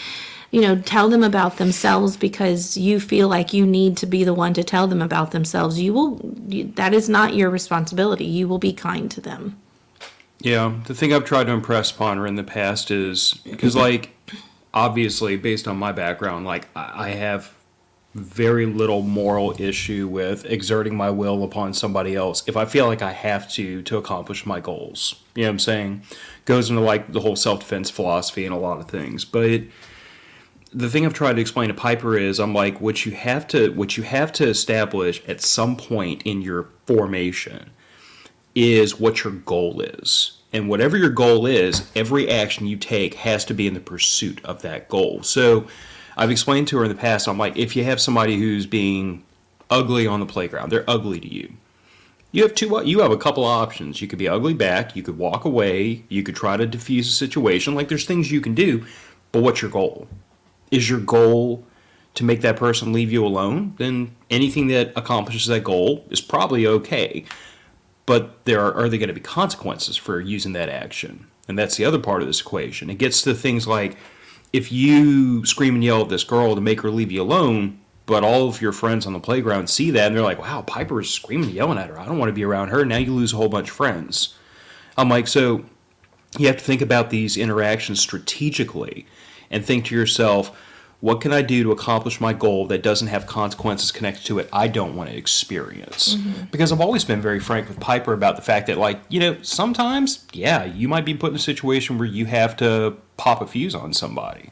Speaker 1: you know, tell them about themselves because you feel like you need to be the one to tell them about themselves. That is not your responsibility. You will be kind to them.
Speaker 2: Yeah, the thing I've tried to impress upon her in the past is, because like, obviously, based on my background, like I have very little moral issue with exerting my will upon somebody else if I feel like I have to accomplish my goals. You know what I'm saying? Goes into like the whole self-defense philosophy and a lot of things. But the thing I've tried to explain to Piper is, I'm like, what you have to establish at some point in your formation is what your goal is. And whatever your goal is, every action you take has to be in the pursuit of that goal. So I've explained to her in the past, I'm like, if you have somebody who's being ugly on the playground, they're ugly to you. You have a couple of options. You could be ugly back, you could walk away, you could try to diffuse the situation. Like there's things you can do, but what's your goal? Is your goal to make that person leave you alone? Then anything that accomplishes that goal is probably okay. But are there going to be consequences for using that action? And that's the other part of this equation. It gets to things like, if you scream and yell at this girl to make her leave you alone, but all of your friends on the playground see that and they're like, wow, Piper's screaming and yelling at her. I don't want to be around her. Now you lose a whole bunch of friends. I'm like, so you have to think about these interactions strategically and think to yourself, what can I do to accomplish my goal that doesn't have consequences connected to it I don't want to experience? Mm-hmm. Because I've always been very frank with Piper about the fact that, like, you know, sometimes, yeah, you might be put in a situation where you have to pop a fuse on somebody.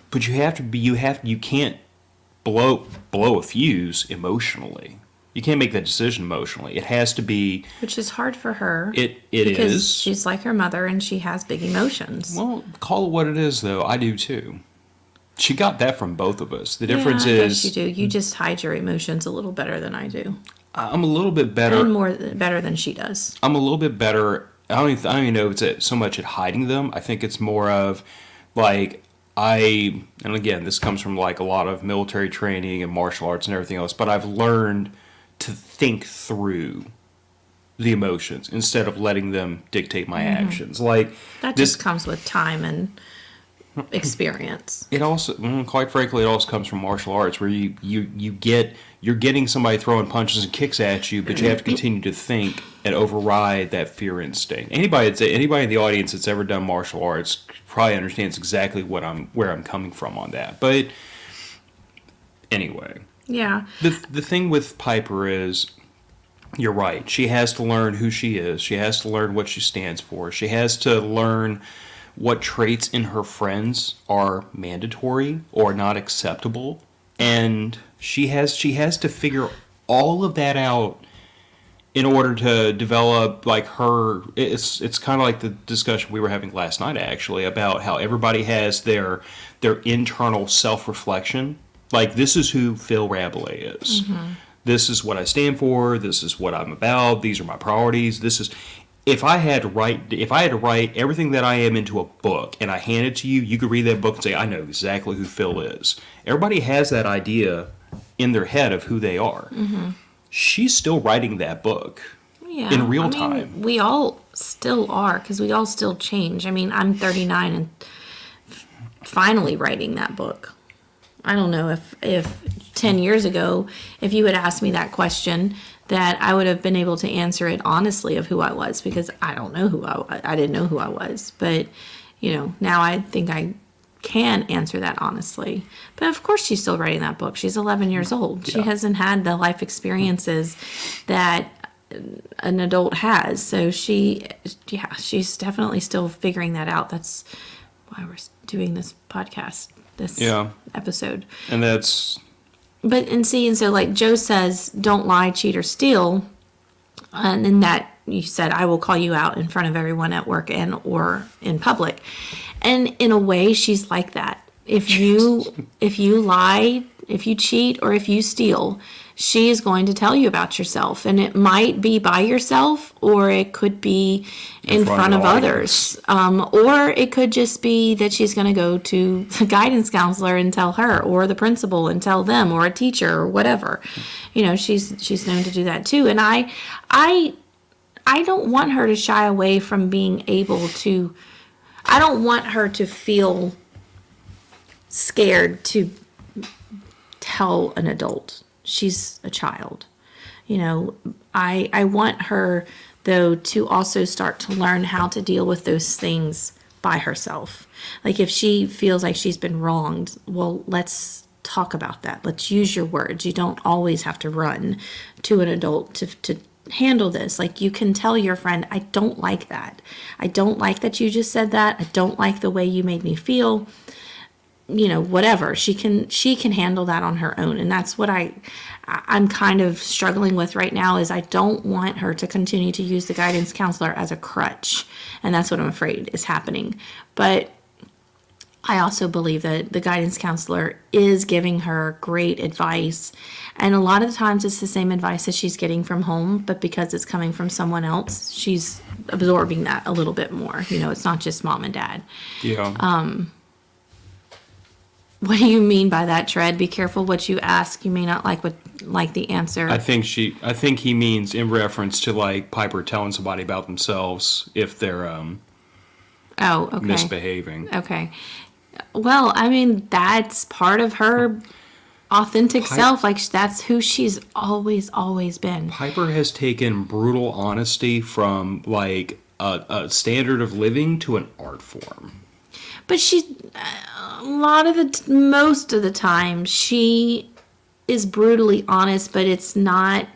Speaker 2: But you can't blow a fuse emotionally. You can't make that decision emotionally. It has to be... Which is hard for her. It is. Because she's like her mother and she has big emotions. Well, call it what it is, though. I do, too. She got that from both of us. The difference is... Yes, you do. You just hide your emotions a little better than I do. I'm a little bit better... And better than she does. I'm a little bit better... I don't even know if it's so much at hiding them. I think it's more of, like, and again, this comes from, like, a lot of military training and martial arts and everything else, but I've learned to think through the emotions instead of letting them dictate my actions. Like that just comes with time and experience. It also, quite frankly, it also comes from martial arts, where you're getting somebody throwing punches and kicks at you, but you have to continue to think and override that fear instinct. Anybody in the audience that's ever done martial arts probably understands exactly where I'm coming from on that. But anyway, yeah. The thing with Piper is, You're right. She has to learn who she is. She has to learn what she stands for. She has to learn what traits in her friends are mandatory or not acceptable. And she has to figure all of that out in order to develop like her. It's kind of like the discussion we were having last night actually about how everybody has their internal self-reflection. Like, this is who Phil Rabelais is. This is what I stand for. This is what I'm about. These are my priorities. This is, if I had to write everything that I am into a book and I hand it to you, you could read that book and say, I know exactly who Phil is. Everybody has that idea in their head of who they are. She's still writing that book
Speaker 1: Yeah,
Speaker 2: in real
Speaker 1: I mean,
Speaker 2: time.
Speaker 1: we all still are, because we all still change. I mean, I'm 39 and finally writing that book. I don't know if 10 years ago, if you had asked me that question, that I would have been able to answer it honestly of who I was, because I don't know I didn't know who I was. But, now I think I can answer that honestly. But of course she's still writing that book. She's 11 years old. She
Speaker 2: Yeah.
Speaker 1: hasn't had the life experiences that an adult has. So she's definitely still figuring that out. That's why we're doing this podcast, this
Speaker 2: Yeah.
Speaker 1: episode.
Speaker 2: And that's,
Speaker 1: And so like Joe says, don't lie, cheat, or steal. And then that you said, I will call you out in front of everyone at work and or in public. And in a way, she's like that. If you lie, if you cheat, or if you steal, she is going to tell you about yourself. And it might be by yourself, or it could be in front of others. Or it could just be that she's going to go to the guidance counselor and tell her, or the principal and tell them, or a teacher, or whatever. She's known to do that too. And I don't want her to shy away from being able to. I don't want her to feel scared to tell an adult. She's a child. I want her, though, to also start to learn how to deal with those things by herself. Like, if she feels like she's been wronged, well, let's talk about that. Let's use your words. You don't always have to run to an adult to handle this. Like, you can tell your friend, I don't like that. I don't like that you just said that. I don't like the way you made me feel. Whatever. She can handle that on her own. And that's what I'm kind of struggling with right now, is I don't want her to continue to use the guidance counselor as a crutch. And that's what I'm afraid is happening. But I also believe that the guidance counselor is giving her great advice. And a lot of the times it's the same advice that she's getting from home, but because it's coming from someone else, she's absorbing that a little bit more. It's not just mom and dad.
Speaker 2: yeah.
Speaker 1: What do you mean by that, Tread? Be careful what you ask. You may not like the answer.
Speaker 2: I think he means in reference to like Piper telling somebody about themselves if they're
Speaker 1: okay.
Speaker 2: misbehaving.
Speaker 1: Okay. Well, I mean, that's part of her authentic self. Like, that's who she's always been.
Speaker 2: Piper has taken brutal honesty from like a standard of living to an art form.
Speaker 1: But most of the time, she is brutally honest, but it's not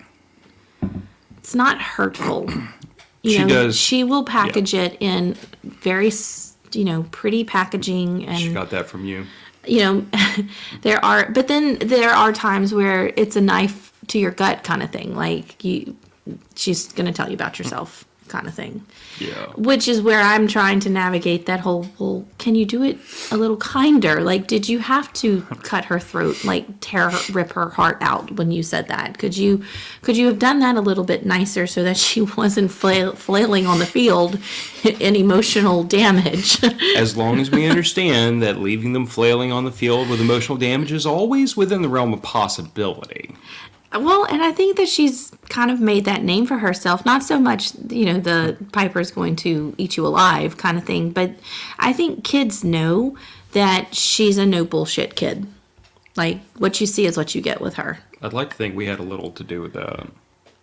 Speaker 1: hurtful.
Speaker 2: She
Speaker 1: will package it in very, pretty packaging, and
Speaker 2: She got that from you.
Speaker 1: there are times where it's a knife to your gut kind of thing. Like, she's going to tell you about yourself kind of thing.
Speaker 2: Yeah.
Speaker 1: Which is where I'm trying to navigate that whole, well, can you do it a little kinder? Like, did you have to cut her throat, like rip her heart out when you said that? Could you have done that a little bit nicer so that she wasn't flailing on the field in emotional damage?
Speaker 2: As long as we understand that leaving them flailing on the field with emotional damage is always within the realm of possibility.
Speaker 1: Well, and I think that she's kind of made that name for herself. Not so much, the Piper's going to eat you alive kind of thing, but I think kids know that she's a no bullshit kid. Like, what you see is what you get with her.
Speaker 2: I'd like to think we had a little to do with that.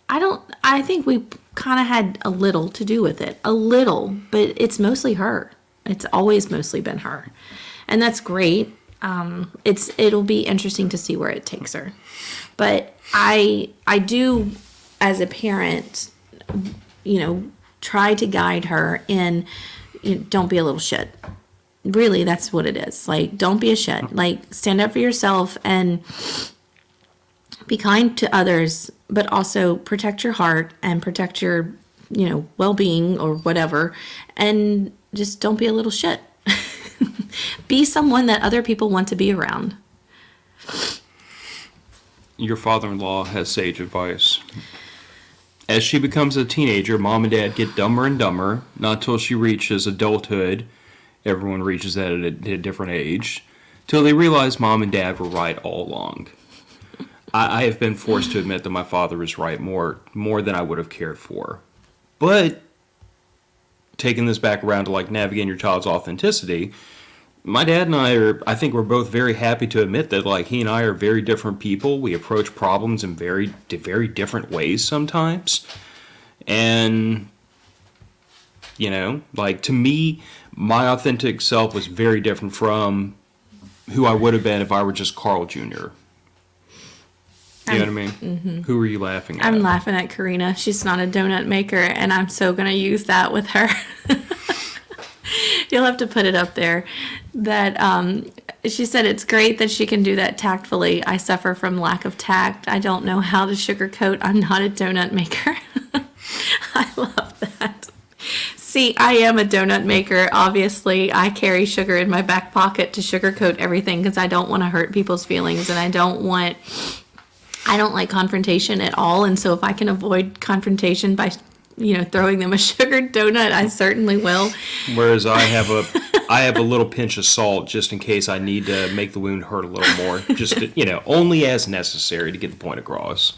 Speaker 1: I think we kind of had a little to do with it. A little, but it's mostly her. It's always mostly been her. And that's great. It'll be interesting to see where it takes her. But I do as a parent, try to guide her in, don't be a little shit. Really, that's what it is. Like, don't be a shit. Like, stand up for yourself and be kind to others, but also protect your heart and protect your, well-being or whatever. And just don't be a little shit. Be someone that other people want to be around.
Speaker 2: Your father-in-law has sage advice. As she becomes a teenager, mom and dad get dumber and dumber, not till she reaches adulthood. Everyone reaches that at a different age, till they realize mom and dad were right all along. I have been forced to admit that my father was right more than I would have cared for. But taking this back around to like navigating your child's authenticity, my dad and I think we're both very happy to admit that like he and I are very different people. We approach problems in very different ways sometimes. And, like to me, my authentic self was very different from who I would have been if I were just Carl Jr. You know what I mean? Mm-hmm. Who are you laughing at?
Speaker 1: I'm laughing at Karina. She's not a donut maker, and I'm so going to use that with her. You'll have to put it up there. That she said it's great that she can do that tactfully. I suffer from lack of tact. I don't know how to sugarcoat. I'm not a donut maker. I love that. See, I am a donut maker. Obviously, I carry sugar in my back pocket to sugarcoat everything because I don't want to hurt people's feelings, and I don't like confrontation at all. And so if I can avoid confrontation by, throwing them a sugared donut, I certainly will.
Speaker 2: Whereas I have a little pinch of salt just in case I need to make the wound hurt a little more. Just, only as necessary to get the point across.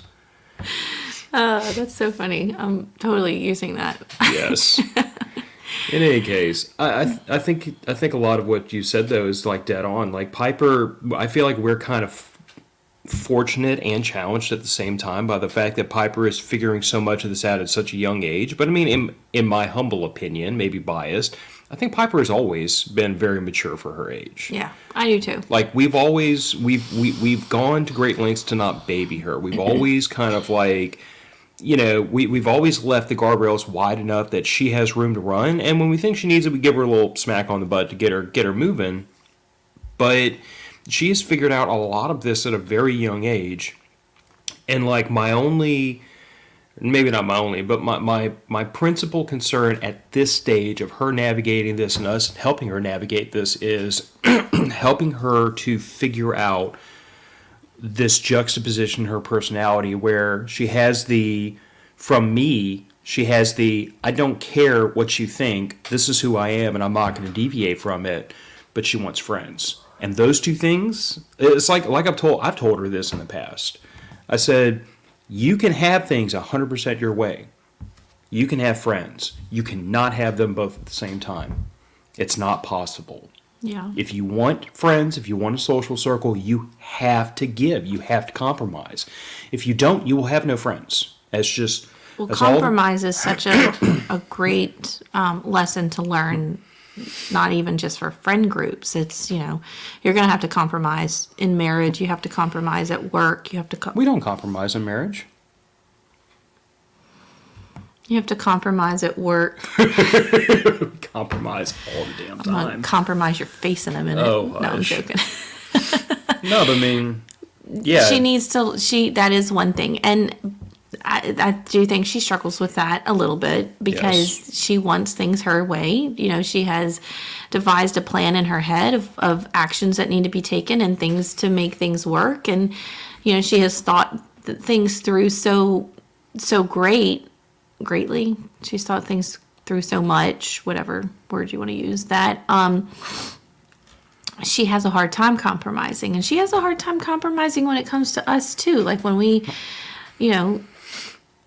Speaker 1: That's so funny. I'm totally using that.
Speaker 2: Yes. In any case, I think a lot of what you said though is like dead on. Like Piper, I feel like we're kind of fortunate and challenged at the same time by the fact that Piper is figuring so much of this out at such a young age. But I mean, in my humble opinion, maybe biased, I think Piper has always been very mature for her age.
Speaker 1: Yeah, I do too.
Speaker 2: Like we've gone to great lengths to not baby her. We've always kind of like, we've always left the guardrails wide enough that she has room to run. And when we think she needs it, we give her a little smack on the butt to get her moving. But she has figured out a lot of this at a very young age. And like maybe not my only, but my principal concern at this stage of her navigating this and us helping her navigate this is helping her to figure out this juxtaposition in her personality where she has I don't care what you think, this is who I am and I'm not going to deviate from it, but she wants friends. And those two things, it's like I've told her this in the past. I said, you can have things 100% your way. You can have friends. You cannot have them both at the same time. It's not possible.
Speaker 1: Yeah.
Speaker 2: If you want friends, if you want a social circle, you have to give. You have to compromise. If you don't, you will have no friends.
Speaker 1: Compromise is such a great lesson to learn. Not even just for friend groups. It's, you're going to have to compromise in marriage. You have to compromise at work. You have to.
Speaker 2: We don't compromise in marriage.
Speaker 1: You have to compromise at work.
Speaker 2: Compromise all the damn time.
Speaker 1: I'm going to compromise your face in a minute.
Speaker 2: Oh,
Speaker 1: no, I'm joking.
Speaker 2: No, but I mean, yeah.
Speaker 1: That is one thing. And I do think she struggles with that a little bit because she wants things her way. She has devised a plan in her head of actions that need to be taken and things to make things work. And, she has thought things through so greatly. She's thought things through so much, whatever word you want to use, that she has a hard time compromising. And she has a hard time compromising when it comes to us too. Like when we,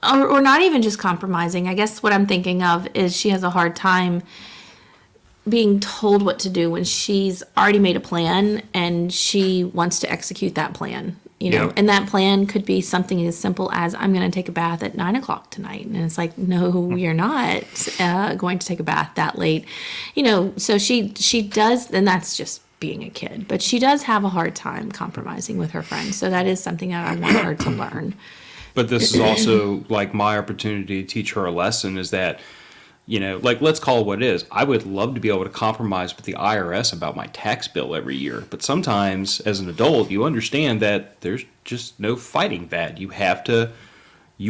Speaker 1: or not even just compromising. I guess what I'm thinking of is she has a hard time being told what to do when she's already made a plan and she wants to execute that plan. And that plan could be something as simple as, I'm going to take a bath at 9:00 tonight. And it's like, no, you're not going to take a bath that late. So she does, and that's just being a kid, but she does have a hard time compromising with her friends. So that is something that I want her to learn.
Speaker 2: But this is also like my opportunity to teach her a lesson is that, like, let's call it what it is. I would love to be able to compromise with the IRS about my tax bill every year. But sometimes as an adult, you understand that there's just no fighting that. You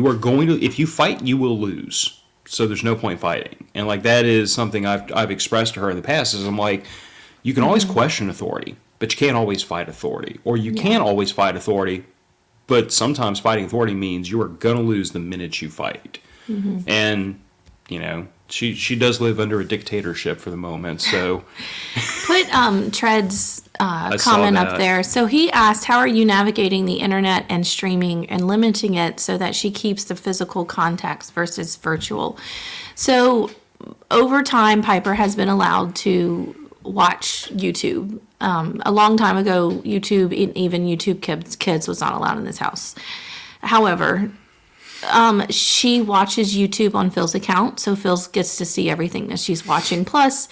Speaker 2: are going to, if you fight, you will lose. So there's no point fighting. And like, that is something I've expressed to her in the past is I'm like, you can always question authority, but you can't always fight authority. Or you can always fight authority, but sometimes fighting authority means you are going to lose the minute you fight. And, she does live under a dictatorship for the moment, so.
Speaker 1: Put Tread's comment up there. So he asked, how are you navigating the internet and streaming and limiting it so that she keeps the physical contacts versus virtual? So over time, Piper has been allowed to watch YouTube. A long time ago, YouTube, even YouTube kids was not allowed in this house. However, she watches YouTube on Phil's account, so Phil gets to see everything that she's watching. Plus,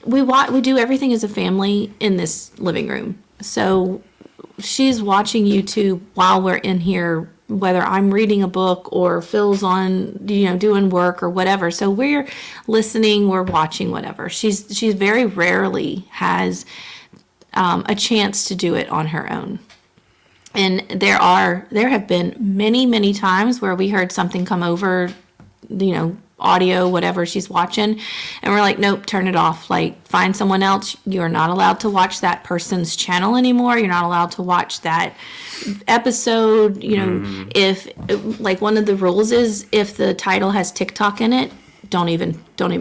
Speaker 1: we do everything as a family in this living room. So she's watching YouTube while we're in here, whether I'm reading a book or Phil's on, doing work or whatever. So we're listening, we're watching, whatever. She's very rarely has a chance to do it on her own. And there have been many, many times where we heard something come over, audio, whatever she's watching, and we're like, nope, turn it off. Like, find someone else. You're not allowed to watch that person's channel anymore. You're not allowed to watch that episode. If, like, one of the rules is if the title has TikTok in it, don't even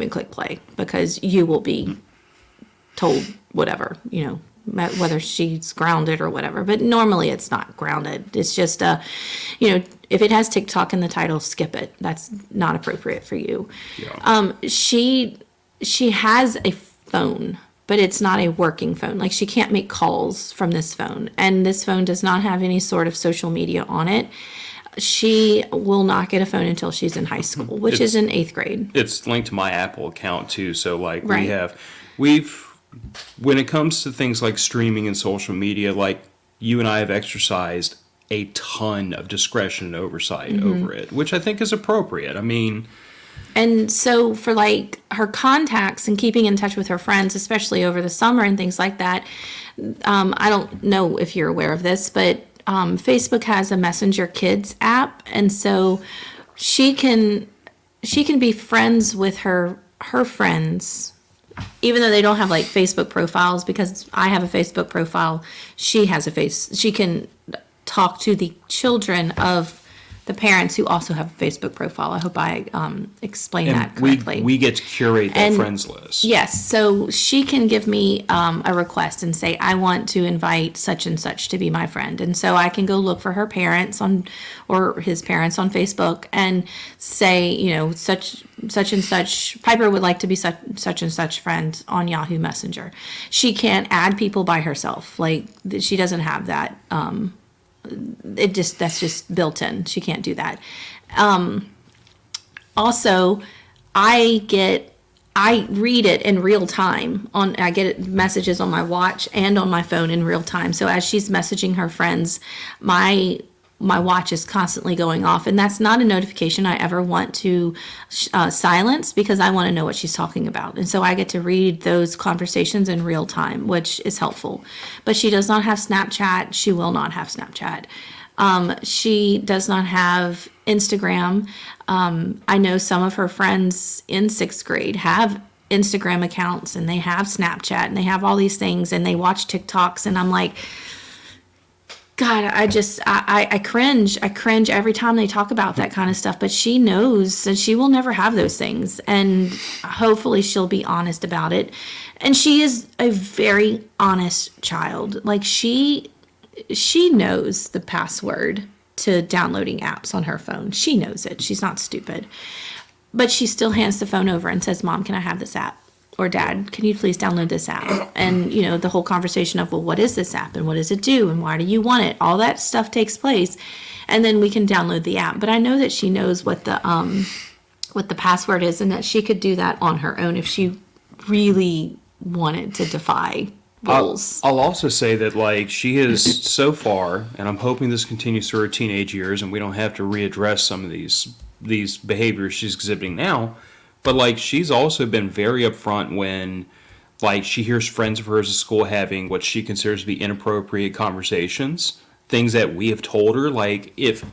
Speaker 1: click play, because you will be told whatever, whether she's grounded or whatever. But normally it's not grounded. It's just if it has TikTok in the title, skip it. That's not appropriate for you. Yeah. She has a phone, but it's not a working phone. Like, she can't make calls from this phone, and this phone does not have any sort of social media on it. She will not get a phone until she's in high school, which is in 8th grade.
Speaker 2: It's linked to my Apple account too. So like,
Speaker 1: right.
Speaker 2: When it comes to things like streaming and social media, like, you and I have exercised a ton of discretion and oversight over it, which I think is appropriate. I mean,
Speaker 1: and so for like her contacts and keeping in touch with her friends, especially over the summer and things like that, I don't know if you're aware of this, but Facebook has a Messenger Kids app, and so she can be friends with her friends, even though they don't have like Facebook profiles, because I have a Facebook profile. She can talk to the children of the parents who also have a Facebook profile. I hope I explained that correctly.
Speaker 2: We get to curate that friends list.
Speaker 1: Yes, so she can give me a request and say, I want to invite such and such to be my friend. And so I can go look for her parents or his parents on Facebook and say, such and such, Piper would like to be such and such friend on Yahoo Messenger. She can't add people by herself. Like, she doesn't have that. That's just built in. She can't do that. Also, I read it in real time. I get messages on my watch and on my phone in real time. So as she's messaging her friends, my watch is constantly going off, and that's not a notification I ever want to silence, because I want to know what she's talking about. And so I get to read those conversations in real time, which is helpful. But she does not have Snapchat. She will not have Snapchat. She does not have Instagram. I know some of her friends in 6th grade have Instagram accounts, and they have Snapchat, and they have all these things, and they watch TikToks, and I'm like, God, I cringe. I cringe every time they talk about that kind of stuff. But she knows that she will never have those things. And hopefully she'll be honest about it. And she is a very honest child. Like, she knows the password to downloading apps on her phone. She knows it. She's not stupid. But she still hands the phone over and says, Mom, can I have this app? Or, Dad, can you please download this app? And, the whole conversation of, well, what is this app? And what does it do? And why do you want it? All that stuff takes place. And then we can download the app. But I know that she knows what the password is, and that she could do that on her own if she really wanted to defy rules.
Speaker 2: I'll also say that like she is so far, and I'm hoping this continues through her teenage years, and we don't have to readdress some of these behaviors she's exhibiting now. But like she's also been very upfront when like she hears friends of hers at school having what she considers to be inappropriate conversations, things that we have told her. Like if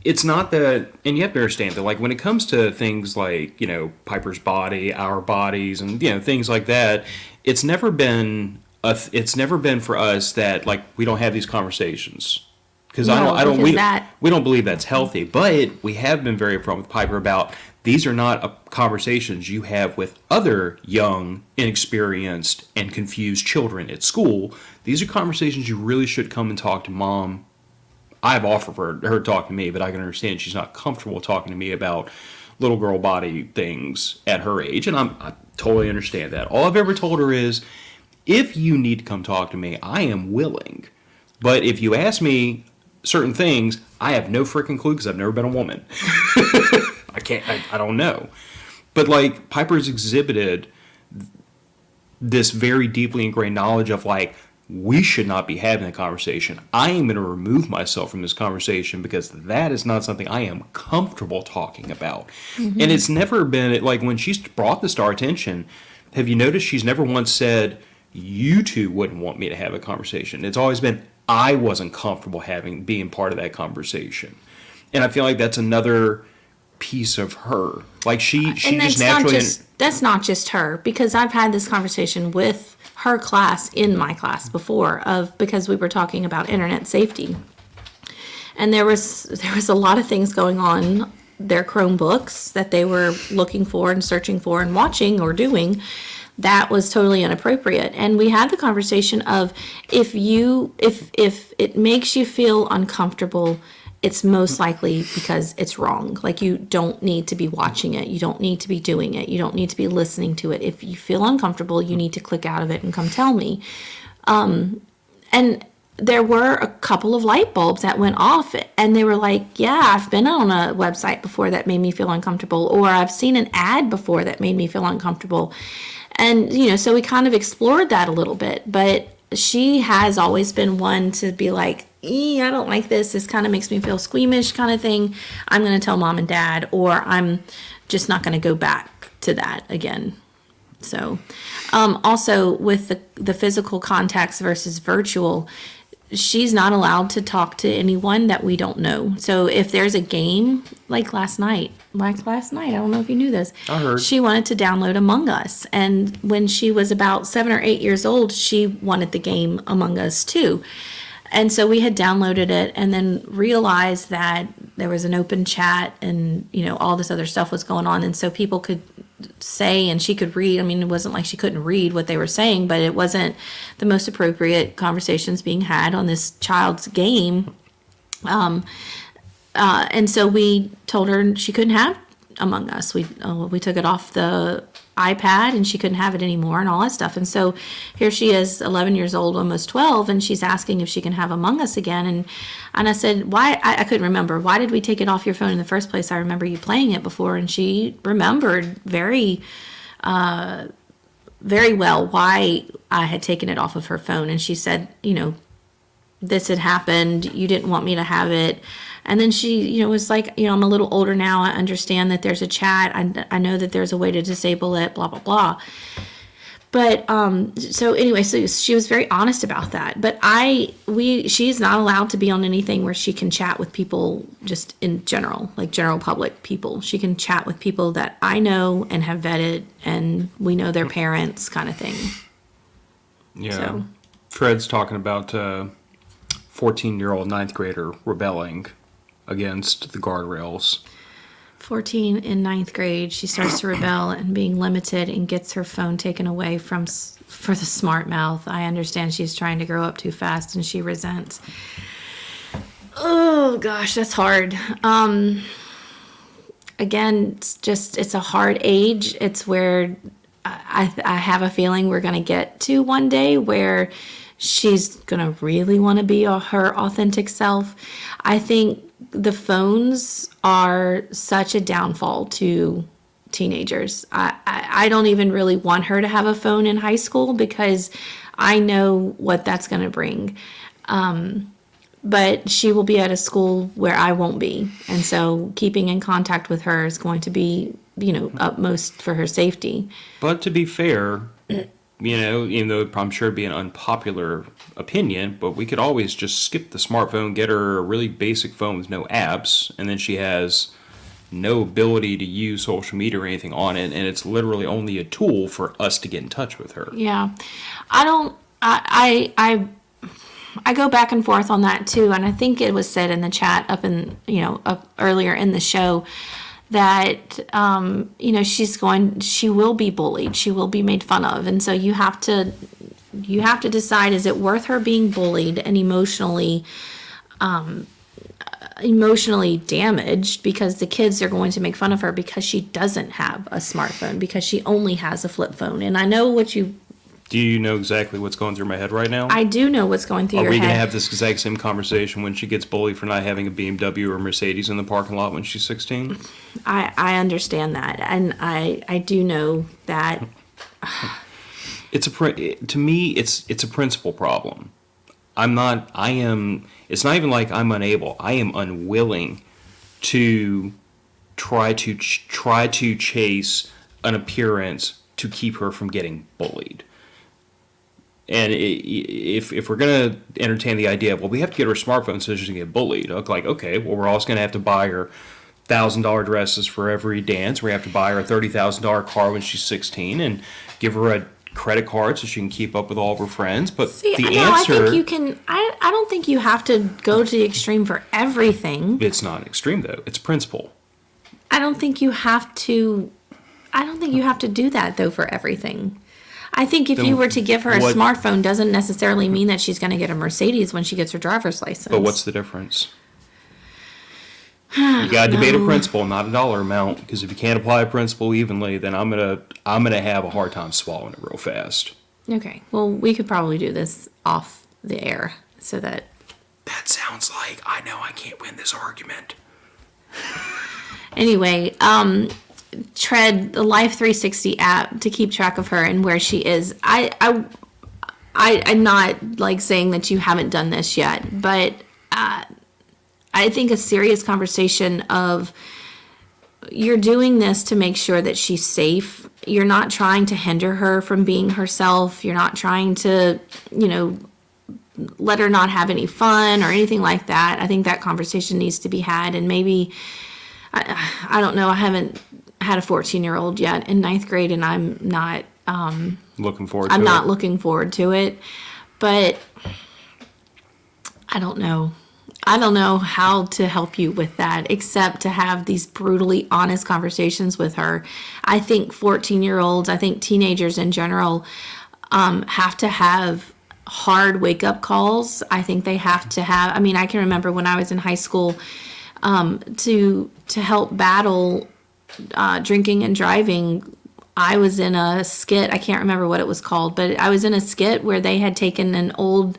Speaker 2: it's not that, and you have to understand that like when it comes to things like Piper's body, our bodies, and things like that, it's never been for us that like we don't have these conversations because we don't believe that's healthy. But we have been very upfront with Piper about these are not conversations you have with other young, inexperienced, and confused children at school. These are conversations you really should come and talk to mom. I've offered her to talk to me, but I can understand she's not comfortable talking to me about little girl body things at her age, and I totally understand that. All I've ever told her is, if you need to come talk to me, I am willing. But if you ask me certain things, I have no freaking clue because I've never been a woman. I don't know. But like Piper's exhibited this very deeply ingrained knowledge of like, we should not be having a conversation. I am going to remove myself from this conversation because that is not something I am comfortable talking about. Mm-hmm. And it's never been, like when she's brought this to our attention, have you noticed she's never once said, you two wouldn't want me to have a conversation. It's always been, I wasn't comfortable being part of that conversation. And I feel like that's another piece of her. Like she just naturally...
Speaker 1: That's not just her, because I've had this conversation with her class in my class before because we were talking about internet safety. And there was a lot of things going on, their Chromebooks that they were looking for and searching for and watching or doing that was totally inappropriate. And we had the conversation of if it makes you feel uncomfortable, it's most likely because it's wrong. Like you don't need to be watching it. You don't need to be doing it. You don't need to be listening to it. If you feel uncomfortable, you need to click out of it and come tell me. And there were a couple of light bulbs that went off and they were like, yeah, I've been on a website before that made me feel uncomfortable, or I've seen an ad before that made me feel uncomfortable. And, so we kind of explored that a little bit, but she has always been one to be like, I don't like this. This kind of makes me feel squeamish kind of thing. I'm going to tell mom and dad, or I'm just not going to go back to that again. So, also with the physical contacts versus virtual, she's not allowed to talk to anyone that we don't know. So if there's a game like last night, I don't know if you knew this.
Speaker 2: I heard.
Speaker 1: She wanted to download Among Us. And when she was about 7 or 8 years old, she wanted the game Among Us too. And so we had downloaded it and then realized that there was an open chat and, all this other stuff was going on. And so people could say and she could read. I mean, it wasn't like she couldn't read what they were saying, but it wasn't the most appropriate conversations being had on this child's game. And so we told her she couldn't have Among Us. We took it off the iPad and she couldn't have it anymore and all that stuff. And so here she is, 11 years old, almost 12, and she's asking if she can have Among Us again. And I said, why? I couldn't remember. Why did we take it off your phone in the first place? I remember you playing it before. And she remembered very well why I had taken it off of her phone. And she said, this had happened. You didn't want me to have it. And then she, was like, I'm a little older now. I understand that there's a chat. I know that there's a way to disable it, blah, blah, blah. But, so anyway, so she was very honest about that. But she's not allowed to be on anything where she can chat with people just in general, like general public people. She can chat with people that I know and have vetted and we know their parents kind of thing.
Speaker 2: Yeah.
Speaker 1: So.
Speaker 2: Fred's talking about 14-year-old ninth grader rebelling against the guardrails.
Speaker 1: 14 in ninth grade, she starts to rebel and being limited and gets her phone taken away for the smart mouth. I understand she's trying to grow up too fast and she resents. Oh gosh, that's hard. Again, it's a hard age. It's where I have a feeling we're going to get to one day where she's going to really want to be her authentic self. I think the phones are such a downfall to teenagers. I don't even really want her to have a phone in high school because I know what that's going to bring. But she will be at a school where I won't be. And so keeping in contact with her is going to be, utmost for her safety.
Speaker 2: But to be fair, even though I'm sure it'd be an unpopular opinion, but we could always just skip the smartphone, get her a really basic phone with no apps, and then she has no ability to use social media or anything on it, and it's literally only a tool for us to get in touch with her.
Speaker 1: Yeah. I go back and forth on that too, and I think it was said in the chat up earlier in the show that she will be bullied, she will be made fun of, and so you have to decide, is it worth her being bullied and emotionally damaged because the kids are going to make fun of her because she doesn't have a smartphone, because she only has a flip phone. And I know
Speaker 2: Do you know exactly what's going through my head right now?
Speaker 1: I do know what's going through your head.
Speaker 2: Are we going to have this exact same conversation when she gets bullied for not having a BMW or Mercedes in the parking lot when she's 16?
Speaker 1: I understand that, and I do know that.
Speaker 2: To me, it's a principle problem. It's not even like I'm unable. I am unwilling to try to chase an appearance to keep her from getting bullied. And if we're going to entertain the idea of, well, we have to get her a smartphone so she doesn't get bullied, like, okay, well, we're also going to have to buy her $1,000 dresses for every dance. We have to buy her a $30,000 car when she's 16 and give her a credit card so she can keep up with all of her friends. But
Speaker 1: I think you can. I don't think you have to go to the extreme for everything.
Speaker 2: It's not extreme, though. It's principle.
Speaker 1: I don't think you have to do that, though, for everything. I think if you were to give her a smartphone doesn't necessarily mean that she's going to get a Mercedes when she gets her driver's license.
Speaker 2: But what's the difference? You got to debate a principle, not a dollar amount, because if you can't apply a principle evenly, then I'm gonna have a hard time swallowing it real fast.
Speaker 1: Okay. Well, we could probably do this off the air so that.
Speaker 2: That sounds like I know I can't win this argument.
Speaker 1: Anyway, Tread, the Life 360 app to keep track of her and where she is. I'm not like saying that you haven't done this yet, but I think a serious conversation of you're doing this to make sure that she's safe. You're not trying to hinder her from being herself. You're not trying to, let her not have any fun or anything like that. I think that conversation needs to be had. And maybe, I don't know, I haven't had a 14-year-old yet in 9th grade, and I'm not
Speaker 2: looking forward to it.
Speaker 1: I'm not looking forward to it. But I don't know. I don't know how to help you with that except to have these brutally honest conversations with her. I think 14-year-olds, I think teenagers in general, have to have hard wake-up calls. I think they have to have, I can remember when I was in high school, to help battle drinking and driving, I was in a skit, I can't remember what it was called, but I was in a skit where they had taken an old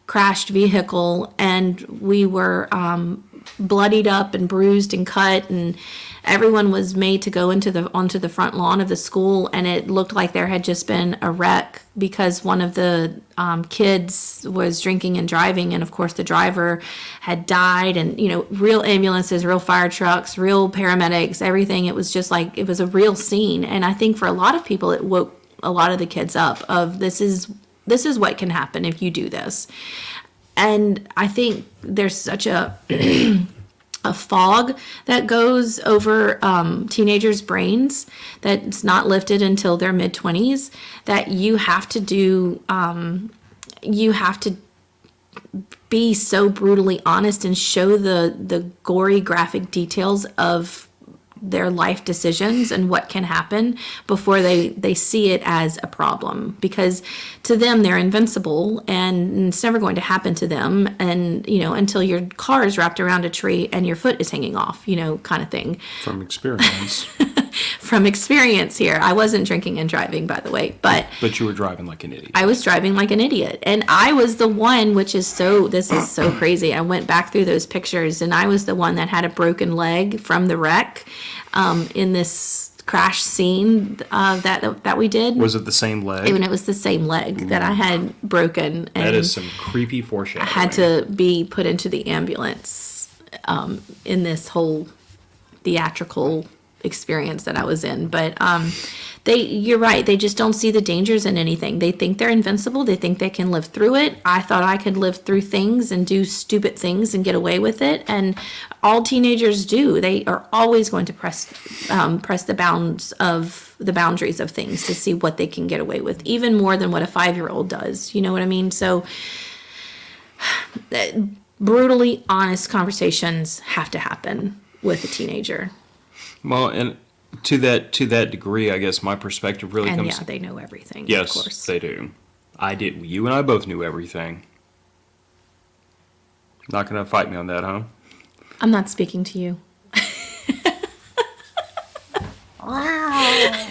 Speaker 1: crashed vehicle and we were bloodied up and bruised and cut, and everyone was made to go onto the front lawn of the school, and it looked like there had just been a wreck because one of the kids was drinking and driving, and of course the driver had died, and real ambulances, real fire trucks, real paramedics, everything. It was just like, it was a real scene. And I think for a lot of people it woke a lot of the kids up of this is what can happen if you do this. And I think there's such a a fog that goes over teenagers' brains that's not lifted until their mid-20s, that you have to be so brutally honest and show the gory graphic details of their life decisions and what can happen before they see it as a problem, because to them they're invincible and it's never going to happen to them, and until your car is wrapped around a tree and your foot is hanging off, kind of thing.
Speaker 2: From experience.
Speaker 1: From experience here. I wasn't drinking and driving, by the way, but
Speaker 2: you were driving like an idiot.
Speaker 1: I was driving like an idiot, and I was the one, this is so crazy. I went back through those pictures, and I was the one that had a broken leg from the wreck in this crash scene that we did.
Speaker 2: Was it the same leg?
Speaker 1: When it was the same leg that I had broken. And
Speaker 2: that is some creepy foreshadowing.
Speaker 1: I had to be put into the ambulance in this whole theatrical experience that I was in. But you're right. They just don't see the dangers in anything. They think they're invincible. They think they can live through it. I thought I could live through things and do stupid things and get away with it. And all teenagers do. They are always going to press the boundaries of things to see what they can get away with, even more than what a 5-year-old does. You know what I mean? So brutally honest conversations have to happen with a teenager.
Speaker 2: Well, and to that degree, I guess my perspective really comes.
Speaker 1: And they know everything.
Speaker 2: Yes,
Speaker 1: of course.
Speaker 2: they do. I did. You and I both knew everything. Not going to fight me on that, huh?
Speaker 1: I'm not speaking to you.
Speaker 3: Wow.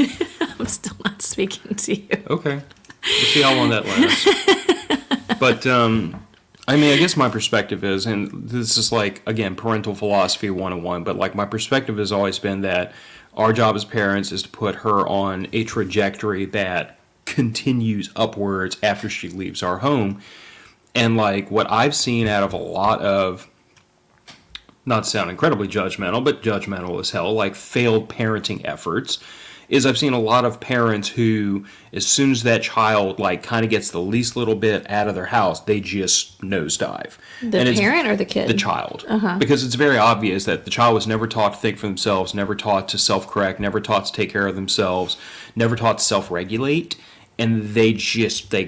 Speaker 1: I'm still not speaking to you.
Speaker 2: Okay. We'll see how long that lasts. But, I mean, I guess my perspective is, and this is like, again, parental philosophy 101, but like my perspective has always been that our job as parents is to put her on a trajectory that continues upwards after she leaves our home. And like what I've seen out of a lot of, not to sound incredibly judgmental, but judgmental as hell, like failed parenting efforts, is I've seen a lot of parents who, as soon as that child like kind of gets the least little bit out of their house, they just nosedive.
Speaker 1: The parent or the kid?
Speaker 2: The child. Because it's very obvious that the child was never taught to think for themselves, never taught to self-correct, never taught to take care of themselves, never taught to self-regulate. And they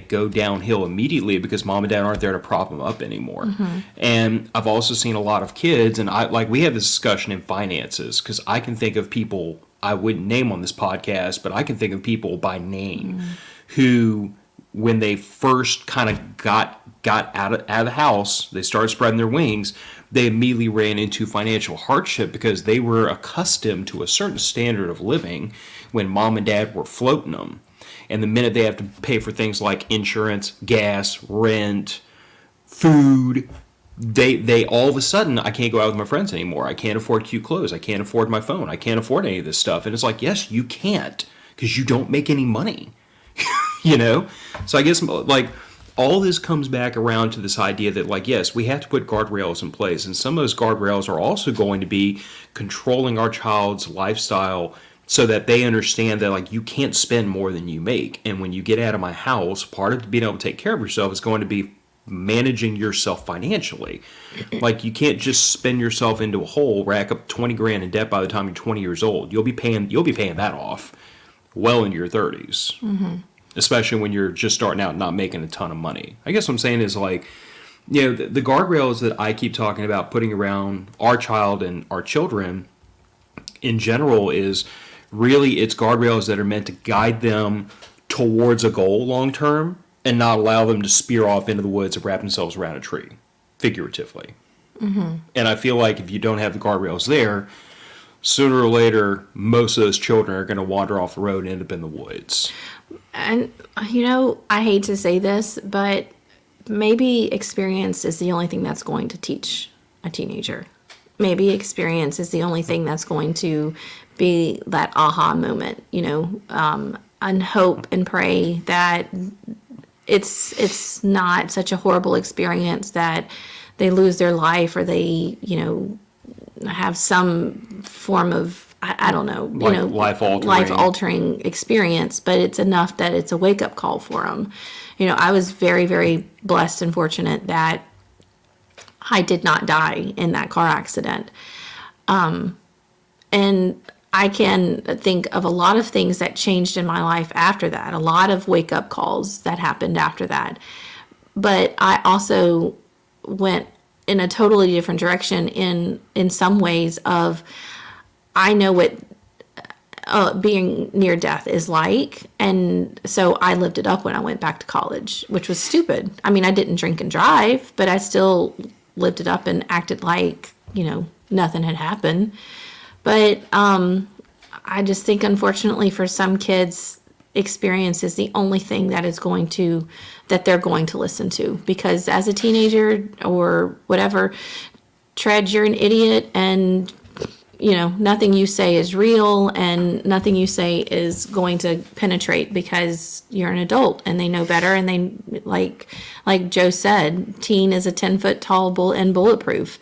Speaker 2: go downhill immediately because mom and dad aren't there to prop them up anymore. And I've also seen a lot of kids, and we had this discussion in finances, because I can think of people I wouldn't name on this podcast, but I can think of people by name who, when they first kind of got out of the house, they started spreading their wings, they immediately ran into financial hardship because they were accustomed to a certain standard of living when mom and dad were floating them. And the minute they have to pay for things like insurance, gas, rent, food, they all of a sudden, I can't go out with my friends anymore. I can't afford cute clothes. I can't afford my phone. I can't afford any of this stuff. And it's like, yes, you can't, because you don't make any money. You know? So I guess like all this comes back around to this idea that like, yes, we have to put guardrails in place. And some of those guardrails are also going to be controlling our child's lifestyle, so that they understand that like you can't spend more than you make. And when you get out of my house, part of being able to take care of yourself is going to be managing yourself financially. Like you can't just spin yourself into a hole, rack up 20 grand in debt by the time you're 20 years old. You'll be paying that off well into your 30s. Especially when you're just starting out and not making a ton of money. I guess what I'm saying is like, you know, the guardrails that I keep talking about putting around our child and our children in general is really, it's guardrails that are meant to guide them towards a goal long term and not allow them to spear off into the woods and wrap themselves around a tree, figuratively. And I feel like if you don't have the guardrails there, sooner or later, most of those children are going to wander off the road and end up in the woods.
Speaker 1: And, you know, I hate to say this, but maybe experience is the only thing that's going to teach a teenager. Maybe experience is the only thing that's going to be that aha moment, you know, and hope and pray that it's not such a horrible experience that they lose their life or they, you know, have some form of, I don't know, you know, life-altering experience, but it's enough that it's a wake-up call for them. You know, I was very, very blessed and fortunate that I did not die in that car accident. And I can think of a lot of things that changed in my life after that, a lot of wake-up calls that happened after that. But I also went in a totally different direction in some ways of, I know what being near death is like, and so I lived it up when I went back to college, which was stupid. I mean, I didn't drink and drive, but I still lived it up and acted like, you know, nothing had happened. But I just think, unfortunately, for some kids, experience is the only thing that they're going to listen to. Because as a teenager or whatever, Tread, you're an idiot, and nothing you say is real and nothing you say is going to penetrate because you're an adult and they know better. And they, like Joe said, teen is a 10-foot tall bull and bulletproof.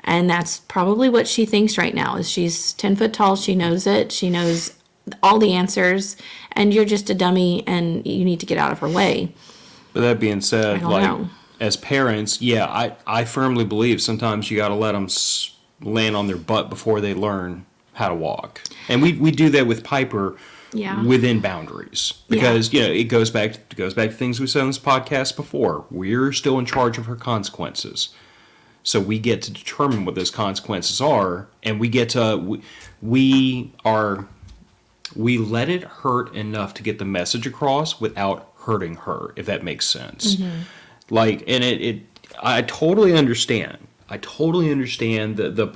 Speaker 1: And that's probably what she thinks right now is she's 10 foot tall. She knows it. She knows all the answers and you're just a dummy and you need to get out of her way.
Speaker 2: But that being
Speaker 1: I
Speaker 2: said,
Speaker 1: don't
Speaker 2: like
Speaker 1: know.
Speaker 2: as parents, yeah, I firmly believe sometimes you got to let them land on their butt before they learn how to walk. And we do that with Piper within boundaries because it goes back to things we said on this podcast before. We're still in charge of her consequences. So we get to determine what those consequences are, and we get to we let it hurt enough to get the message across without hurting her, if that makes sense. Like, and I totally understand. I totally understand the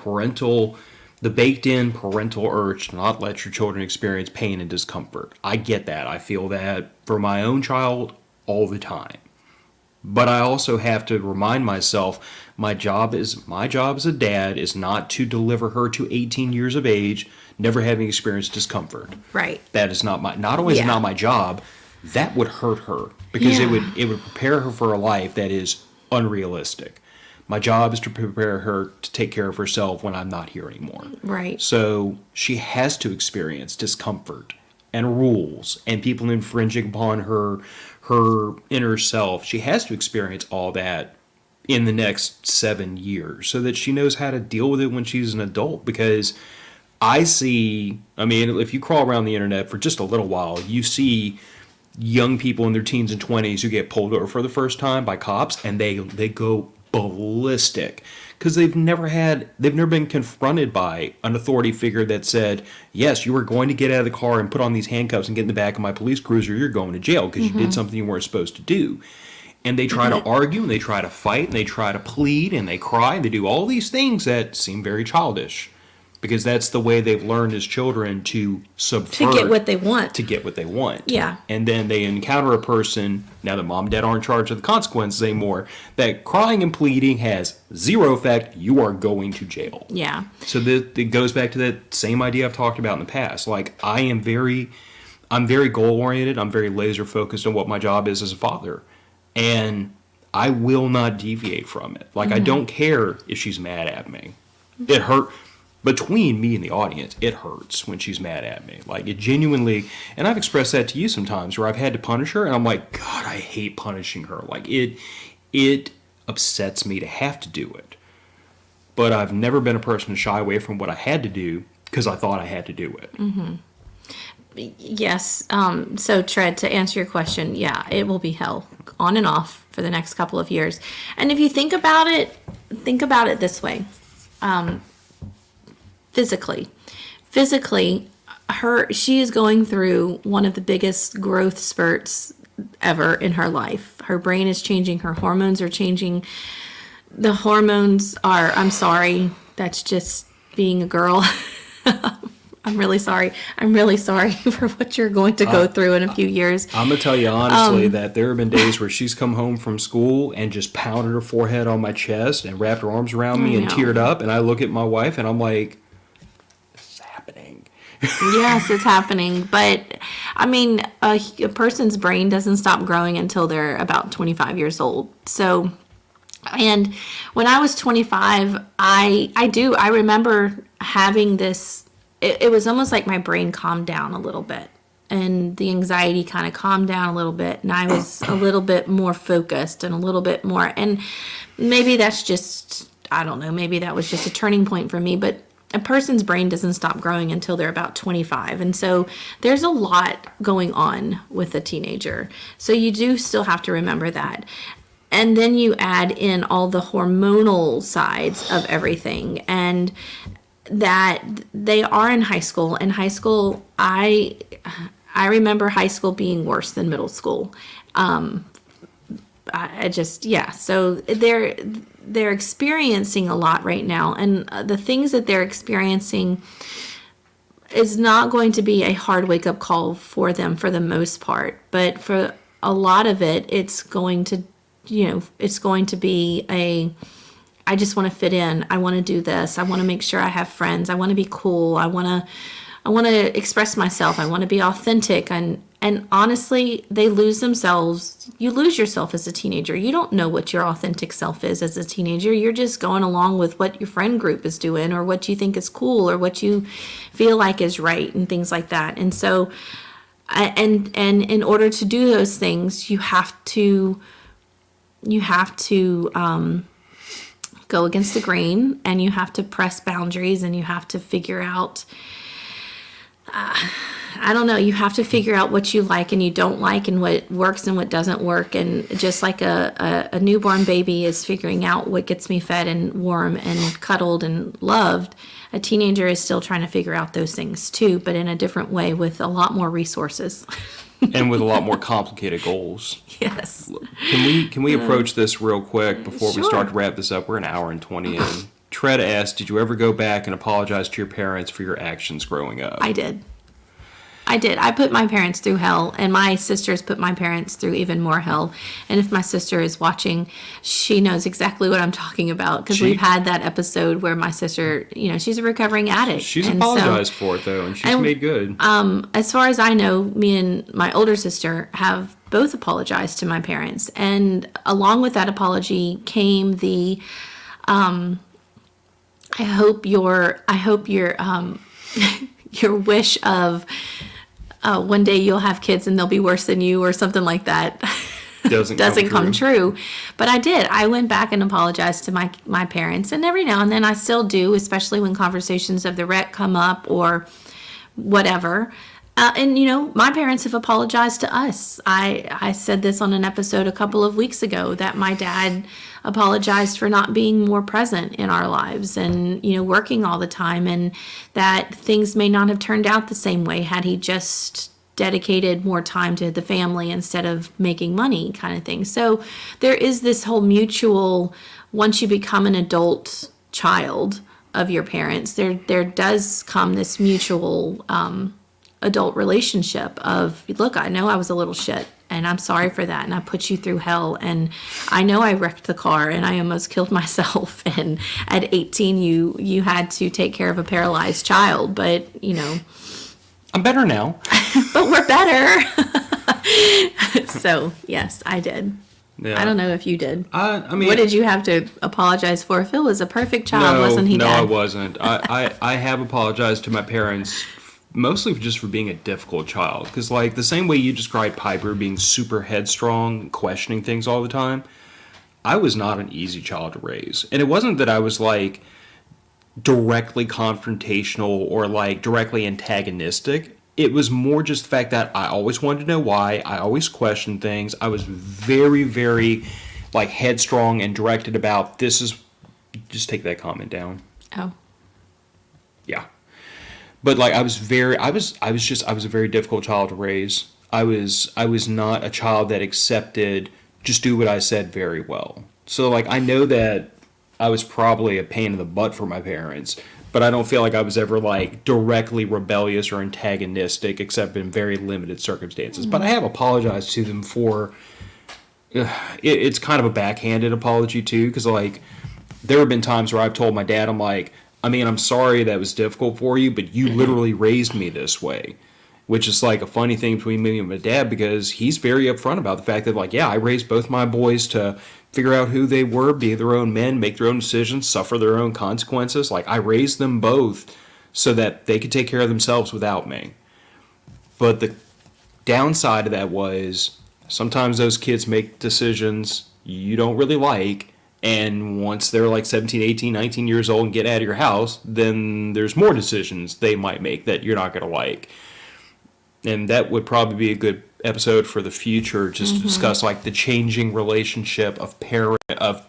Speaker 2: baked in parental urge to not let your children experience pain and discomfort. I get that. I feel that for my own child all the time. But I also have to remind myself my job as a dad is not to deliver her to 18 years of age, never having experienced discomfort.
Speaker 1: Right.
Speaker 2: That is not only is it not my job, that would hurt her because it would prepare her for a life that is unrealistic. My job is to prepare her to take care of herself when I'm not here anymore.
Speaker 1: Right.
Speaker 2: So she has to experience discomfort and rules and people infringing upon her inner self. She has to experience all that in the next 7 years so that she knows how to deal with it when she's an adult. Because if you crawl around the internet for just a little while, you see young people in their teens and 20s who get pulled over for the first time by cops and they go ballistic because they've never been confronted by an authority figure that said, yes, you were going to get out of the car and put on these handcuffs and get in the back of my police cruiser, you're going to jail because you did something you weren't supposed to do. And they try to argue and they try to fight and they try to plead and they cry and they do all these things that seem very childish because that's the way they've learned as children to subvert.
Speaker 1: To get what they want.
Speaker 2: To get what they want.
Speaker 1: Yeah.
Speaker 2: And then they encounter a person, now that mom and dad aren't in charge of the consequences anymore, that crying and pleading has zero effect. You are going to jail.
Speaker 1: Yeah.
Speaker 2: So it goes back to that same idea I've talked about in the past. Like, I'm very goal-oriented. I'm very laser-focused on what my job is as a father. And I will not deviate from it. Like, I don't care if she's mad at me. It hurt. Between me and the audience, it hurts when she's mad at me. Like, it genuinely, and I've expressed that to you sometimes where I've had to punish her and I'm like, God, I hate punishing her. Like, it upsets me to have to do it. But I've never been a person to shy away from what I had to do because I thought I had to do it.
Speaker 1: Mm-hmm. Yes. So, Tread, to answer your question, yeah, it will be hell on and off for the next couple of years. And if you think about it this way. Physically, she is going through one of the biggest growth spurts ever in her life. Her brain is changing. Her hormones are changing. The hormones are, I'm sorry, that's just being a girl. I'm really sorry. I'm really sorry for what you're going to go through in a few years.
Speaker 2: I'm going to tell you honestly that there have been days where she's come home from school and just pounded her forehead on my chest and wrapped her arms around me and teared up. And I look at my wife and I'm like, this is happening.
Speaker 1: Yes, it's happening. But, I mean, a person's brain doesn't stop growing until they're about 25 years old. So, and when I was 25, I remember having this. It was almost like my brain calmed down a little bit and the anxiety kind of calmed down a little bit and I was a little bit more focused and a little bit more, and maybe that's just, I don't know, maybe that was just a turning point for me, but a person's brain doesn't stop growing until they're about 25. And so there's a lot going on with a teenager. So you do still have to remember that. And then you add in all the hormonal sides of everything and that they are in high school. And high school, I remember high school being worse than middle school. So they're experiencing a lot right now. And the things that they're experiencing is not going to be a hard wake-up call for them for the most part. But for a lot of it, it's going to be I just want to fit in. I want to do this. I want to make sure I have friends. I want to be cool. I want to express myself. I want to be authentic. And honestly, they lose themselves. You lose yourself as a teenager. You don't know what your authentic self is as a teenager. You're just going along with what your friend group is doing, or what you think is cool, or what you feel like is right, and things like that. And so, and in order to do those things, you have to go against the grain, and you have to press boundaries, and you have to figure out, I don't know, you have to figure out what you like and you don't like, and what works and what doesn't work. And just like a newborn baby is figuring out what gets me fed and warm and cuddled and loved, a teenager is still trying to figure out those things too, but in a different way, with a lot more resources.
Speaker 2: And with a lot more complicated goals.
Speaker 1: Yes.
Speaker 2: Can we approach this real quick before we
Speaker 1: Sure.
Speaker 2: start to wrap this up? We're an hour and 20 in. Tread asked, did you ever go back and apologize to your parents for your actions growing up?
Speaker 1: I did. I put my parents through hell, and my sisters put my parents through even more hell. And if my sister is watching, she knows exactly what I'm talking about, because we've had that episode where my sister, she's a recovering addict.
Speaker 2: She's
Speaker 1: and
Speaker 2: apologized for it, though, and she's made good.
Speaker 1: As far as I know, me and my older sister have both apologized to my parents. And along with that apology came the, I hope your your wish of, one day you'll have kids and they'll be worse than you, or something like that, doesn't come true. But I did. I went back and apologized to my parents, and every now and then I still do, especially when conversations of the wreck come up or whatever. And my parents have apologized to us. I said this on an episode a couple of weeks ago, that my dad apologized for not being more present in our lives, and working all the time, and that things may not have turned out the same way had he just dedicated more time to the family instead of making money, kind of thing. So there is this whole mutual, once you become an adult child of your parents, there does come this mutual adult relationship of, look, I know I was a little shit, and I'm sorry for that, and I put you through hell, and I know I wrecked the car, and I almost killed myself, and at 18 you had to take care of a paralyzed child, but
Speaker 2: I'm better now.
Speaker 1: but we're better. So yes, I did.
Speaker 2: Yeah.
Speaker 1: I don't know if you did.
Speaker 2: I mean,
Speaker 1: What did you have to apologize for? Phil was a perfect child, wasn't he,
Speaker 2: No,
Speaker 1: Dad?
Speaker 2: I wasn't. I have apologized to my parents mostly just for being a difficult child. Because, like, the same way you described Piper being super headstrong, questioning things all the time, I was not an easy child to raise. And it wasn't that I was, like, directly confrontational or, like, directly antagonistic. It was more just the fact that I always wanted to know why. I always questioned things. I was very, very, like, headstrong and directed about, this is... Just take that comment down.
Speaker 1: Oh.
Speaker 2: Yeah. But like I was a very difficult child to raise. I was not a child that accepted just do what I said very well. So like I know that I was probably a pain in the butt for my parents, but I don't feel like I was ever like directly rebellious or antagonistic except in very limited circumstances. But I have apologized to them for it's kind of a backhanded apology too, because like there have been times where I've told my dad, I'm like, I'm sorry that was difficult for you, but you literally raised me this way. Which is like a funny thing between me and my dad, because he's very upfront about the fact that, like, yeah, I raised both my boys to figure out who they were, be their own men, make their own decisions, suffer their own consequences. Like, I raised them both so that they could take care of themselves without me. But the downside of that was sometimes those kids make decisions you don't really like. And once they're like 17, 18, 19 years old and get out of your house, then there's more decisions they might make that you're not going to like. And that would probably be a good episode for the future, just to discuss like the changing relationship of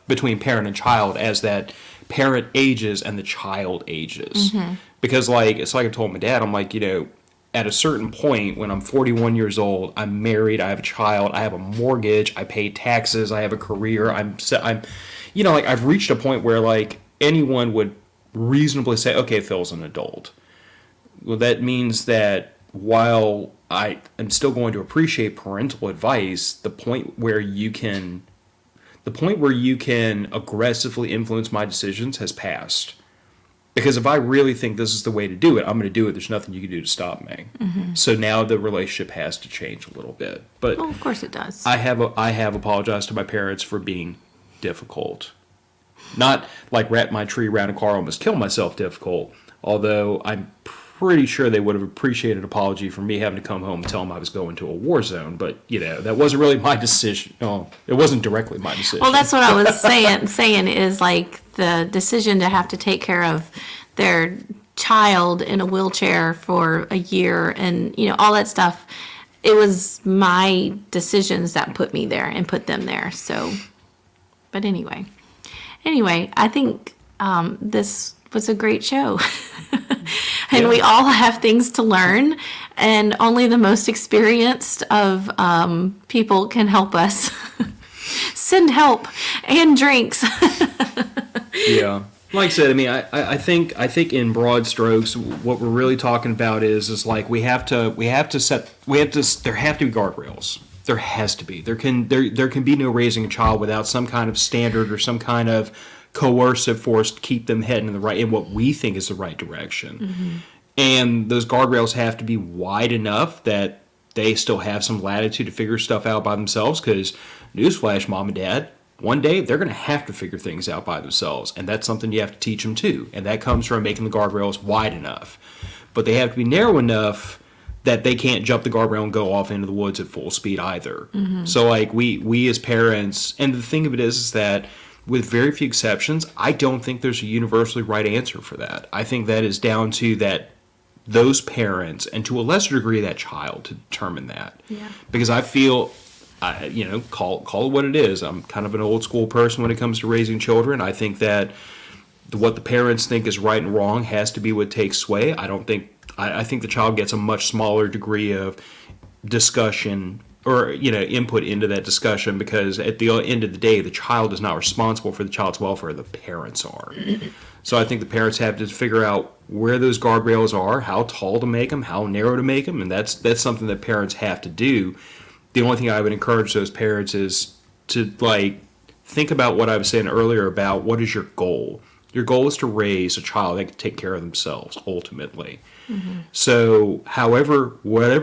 Speaker 2: between parent and child as that parent ages and the child ages. Because like it's like I told my dad, I'm like, at a certain point when I'm 41 years old, I'm married, I have a child, I have a mortgage, I pay taxes, I have a career, I'm like I've reached a point where like anyone would reasonably say, okay, Phil's an adult. Well, that means that while I am still going to appreciate parental advice, the point where you can the point where you can aggressively influence my decisions has passed. Because if I really think this is the way to do it, I'm going to do it. There's nothing you can do to stop me. So now the relationship has to change a little bit. But
Speaker 1: Well, of course it does.
Speaker 2: I have apologized to my parents for being difficult. Not like wrap my tree around a car, almost kill myself difficult. Although I'm pretty sure they would have appreciated an apology for me having to come home and tell them I was going to a war zone. But, that wasn't really my decision. No, it wasn't directly my decision.
Speaker 1: Well, that's what I was saying is like the decision to have to take care of their child in a wheelchair for a year and, all that stuff. It was my decisions that put me there and put them there. So, but anyway, I think this was a great show. And we all have things to learn, and only the most experienced of people can help us. Send help and drinks.
Speaker 2: Yeah. Like I said, I mean, I think in broad strokes, what we're really talking about is like there have to be guardrails. There has to be. There can be no raising a child without some kind of standard or some kind of coercive force to keep them heading in what we think is the right direction. And those guardrails have to be wide enough that they still have some latitude to figure stuff out by themselves, because newsflash, mom and dad, one day they're going to have to figure things out by themselves, and that's something you have to teach them too. And that comes from making the guardrails wide enough. But they have to be narrow enough that they can't jump the guardrail and go off into the woods at full speed either. So like we as parents, and the thing of it is that with very few exceptions, I don't think there's a universally right answer for that. I think that is down to those parents, and to a lesser degree that child, to determine that.
Speaker 1: Yeah.
Speaker 2: Because I feel, call it what it is. I'm kind of an old school person when it comes to raising children. I think that what the parents think is right and wrong has to be what takes sway. I think the child gets a much smaller degree of discussion or input into that discussion, because at the end of the day, the child is not responsible for the child's welfare. The parents are. So I think the parents have to figure out where those guardrails are, how tall to make them, how narrow to make them, and that's something that parents have to do. The only thing I would encourage those parents is to think about what I was saying earlier about what is your goal. Your goal is to raise a child that can take care of themselves ultimately. So whatever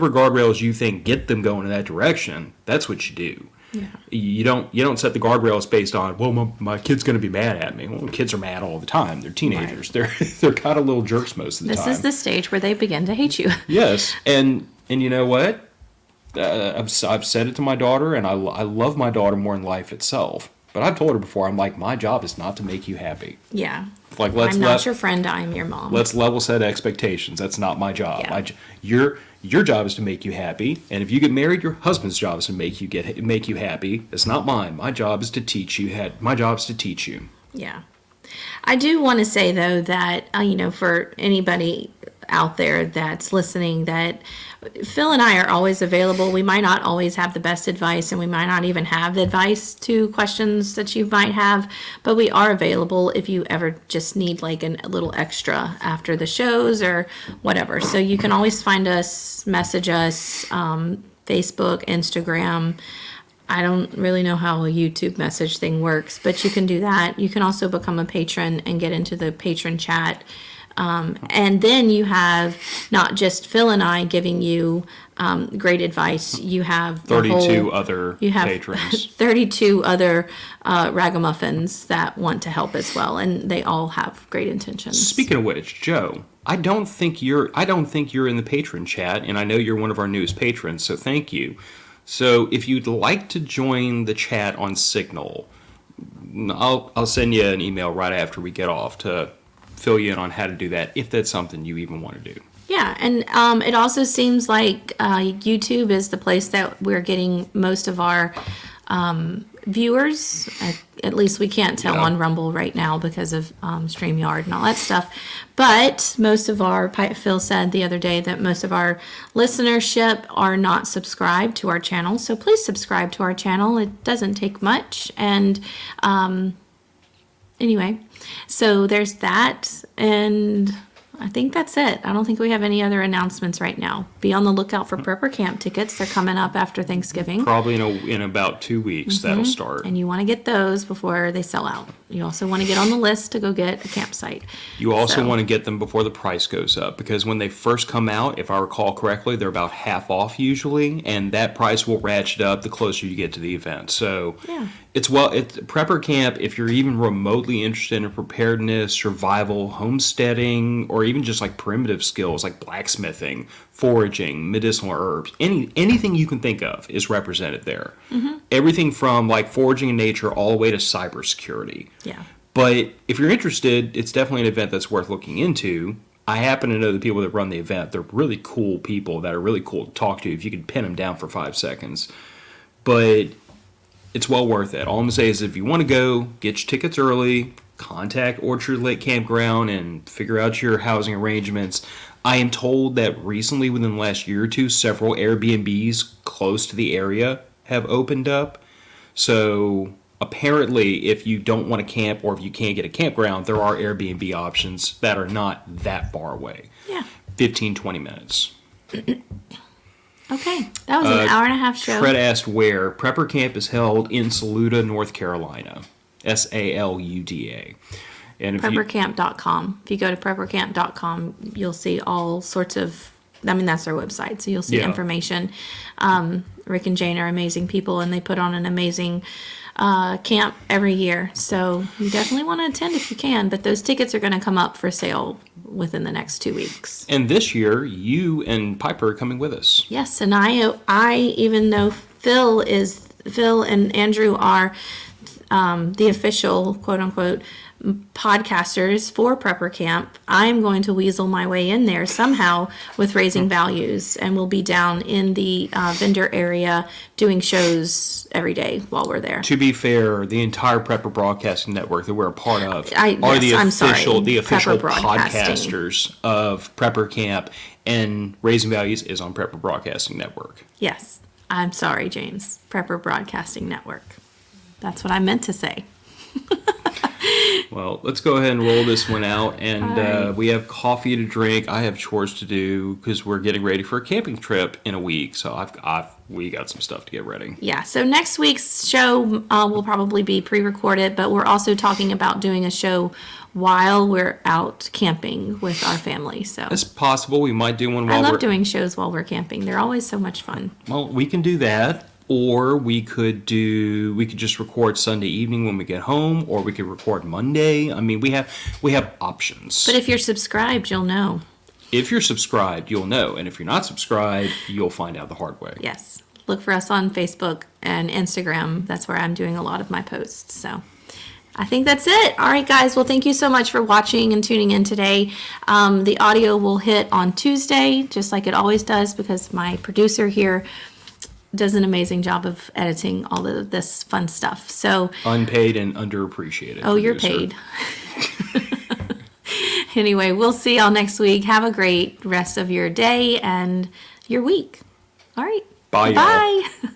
Speaker 2: guardrails you think get them going in that direction, that's what you do.
Speaker 1: Yeah.
Speaker 2: You don't set the guardrails based on, well, my kid's going to be mad at me. Well, kids are mad all the time. They're teenagers. Right. They're kind of little jerks most of the time.
Speaker 1: This is the stage where they begin to hate you.
Speaker 2: Yes, and you know what? I've said it to my daughter, and I love my daughter more than life itself. But I've told her before, I'm like, my job is not to make you happy.
Speaker 1: Yeah.
Speaker 2: Like,
Speaker 1: I'm not your friend, I'm your mom.
Speaker 2: Let's level set expectations. That's not my job.
Speaker 1: Yeah.
Speaker 2: Your job is to make you happy, and if you get married, your husband's job is to make you happy. It's not mine. My job is to teach you. My job is to teach you.
Speaker 1: Yeah. I do want to say, though, that, for anybody out there that's listening, that Phil and I are always available. We might not always have the best advice, and we might not even have the advice to questions that you might have, but we are available if you ever just need a little extra after the shows or whatever. So you can always find us, message us, Facebook, Instagram. I don't really know how a YouTube message thing works, but you can do that. You can also become a patron and get into the patron chat. And then you have not just Phil and I giving you great advice. You have
Speaker 2: 32 other patrons.
Speaker 1: 32 other ragamuffins that want to help as well, and they all have great intentions.
Speaker 2: Speaking of which, Joe, I don't think you're in the patron chat, and I know you're one of our newest patrons, so thank you. So if you'd like to join the chat on Signal, I'll send you an email right after we get off to fill you in on how to do that, if that's something you even want to do.
Speaker 1: Yeah, and it also seems like YouTube is the place that we're getting most of our viewers. At least we can't tell on Rumble right now because of StreamYard and all that stuff. But most of our, Phil said the other day that most of our listenership are not subscribed to our channel. So please subscribe to our channel. It doesn't take much. And anyway, so there's that. And I think that's it. I don't think we have any other announcements right now. Be on the lookout for Prepper Camp tickets. They're coming up after Thanksgiving.
Speaker 2: Probably in about 2 weeks that'll start.
Speaker 1: And you want to get those before they sell out. You also want to get on the list to go get a campsite.
Speaker 2: You also
Speaker 1: So-
Speaker 2: want to get them before the price goes up, because when they first come out, if I recall correctly, they're about half off usually, and that price will ratchet up the closer you get to the event. So
Speaker 1: Yeah.
Speaker 2: it's Prepper Camp, if you're even remotely interested in preparedness, survival, homesteading, or even just like primitive skills like blacksmithing, foraging, medicinal herbs, anything you can think of is represented there. Everything from like foraging in nature all the way to cybersecurity.
Speaker 1: Yeah.
Speaker 2: But if you're interested, it's definitely an event that's worth looking into. I happen to know the people that run the event. They're really cool people that are really cool to talk to if you can pin them down for 5 seconds. But it's well worth it. All I'm going to say is if you want to go, get your tickets early, contact Orchard Lake Campground and figure out your housing arrangements. I am told that recently, within the last year or two, several Airbnbs close to the area have opened up. So apparently, if you don't want to camp or if you can't get a campground, there are Airbnb options that are not that far away.
Speaker 1: Yeah.
Speaker 2: 15, 20 minutes.
Speaker 1: Okay. That was an hour and a half show.
Speaker 2: Fred asked where. Prepper Camp is held in Saluda, North Carolina. Saluda. And if you,
Speaker 1: Preppercamp.com. If you go to preppercamp.com, you'll see all sorts of, that's their website. So you'll see
Speaker 2: Yeah.
Speaker 1: information. Rick and Jane are amazing people, and they put on an amazing camp every year. So you definitely want to attend if you can. But those tickets are going to come up for sale within the next 2 weeks.
Speaker 2: and this year, you and Piper are coming with us.
Speaker 1: Yes, and I even though Phil and Andrew are the official quote unquote podcasters for Prepper Camp, I'm going to weasel my way in there somehow with Raising Values, and we'll be down in the vendor area doing shows every day while we're there.
Speaker 2: To be fair, the entire Prepper Broadcasting Network that we're a part of
Speaker 1: I'm sorry,
Speaker 2: the official
Speaker 1: Prepper Broadcasting.
Speaker 2: podcasters of Prepper Camp, and Raising Values is on Prepper Broadcasting Network.
Speaker 1: Yes, I'm sorry, James. Prepper Broadcasting Network. That's what I meant to say.
Speaker 2: Well, let's go ahead and roll this one out, and
Speaker 1: All right.
Speaker 2: we have coffee to drink. I have chores to do because we're getting ready for a camping trip in a week, so we got some stuff to get ready.
Speaker 1: Yeah, so next week's show will probably be pre-recorded, but we're also talking about doing a show while we're out camping with our family. So
Speaker 2: It's possible we might do one
Speaker 1: I
Speaker 2: while
Speaker 1: love
Speaker 2: we're...
Speaker 1: doing shows while we're camping. They're always so much fun.
Speaker 2: Well, we can do that, or we could just record Sunday evening when we get home, or we could record Monday. I mean, we have options.
Speaker 1: But if you're subscribed, you'll know.
Speaker 2: If you're subscribed, you'll know, and if you're not subscribed, you'll find out the hard way.
Speaker 1: Yes. Look for us on Facebook and Instagram. That's where I'm doing a lot of my posts. So I think that's it. All right, guys. Well, thank you so much for watching and tuning in today. The audio will hit on Tuesday, just like it always does, because my producer here does an amazing job of editing all of this fun stuff. So,
Speaker 2: Unpaid and underappreciated.
Speaker 1: oh, you're
Speaker 2: producer.
Speaker 1: paid. Anyway, we'll see y'all next week. Have a great rest of your day and your week. All right.
Speaker 2: Bye, y'all.
Speaker 1: Bye.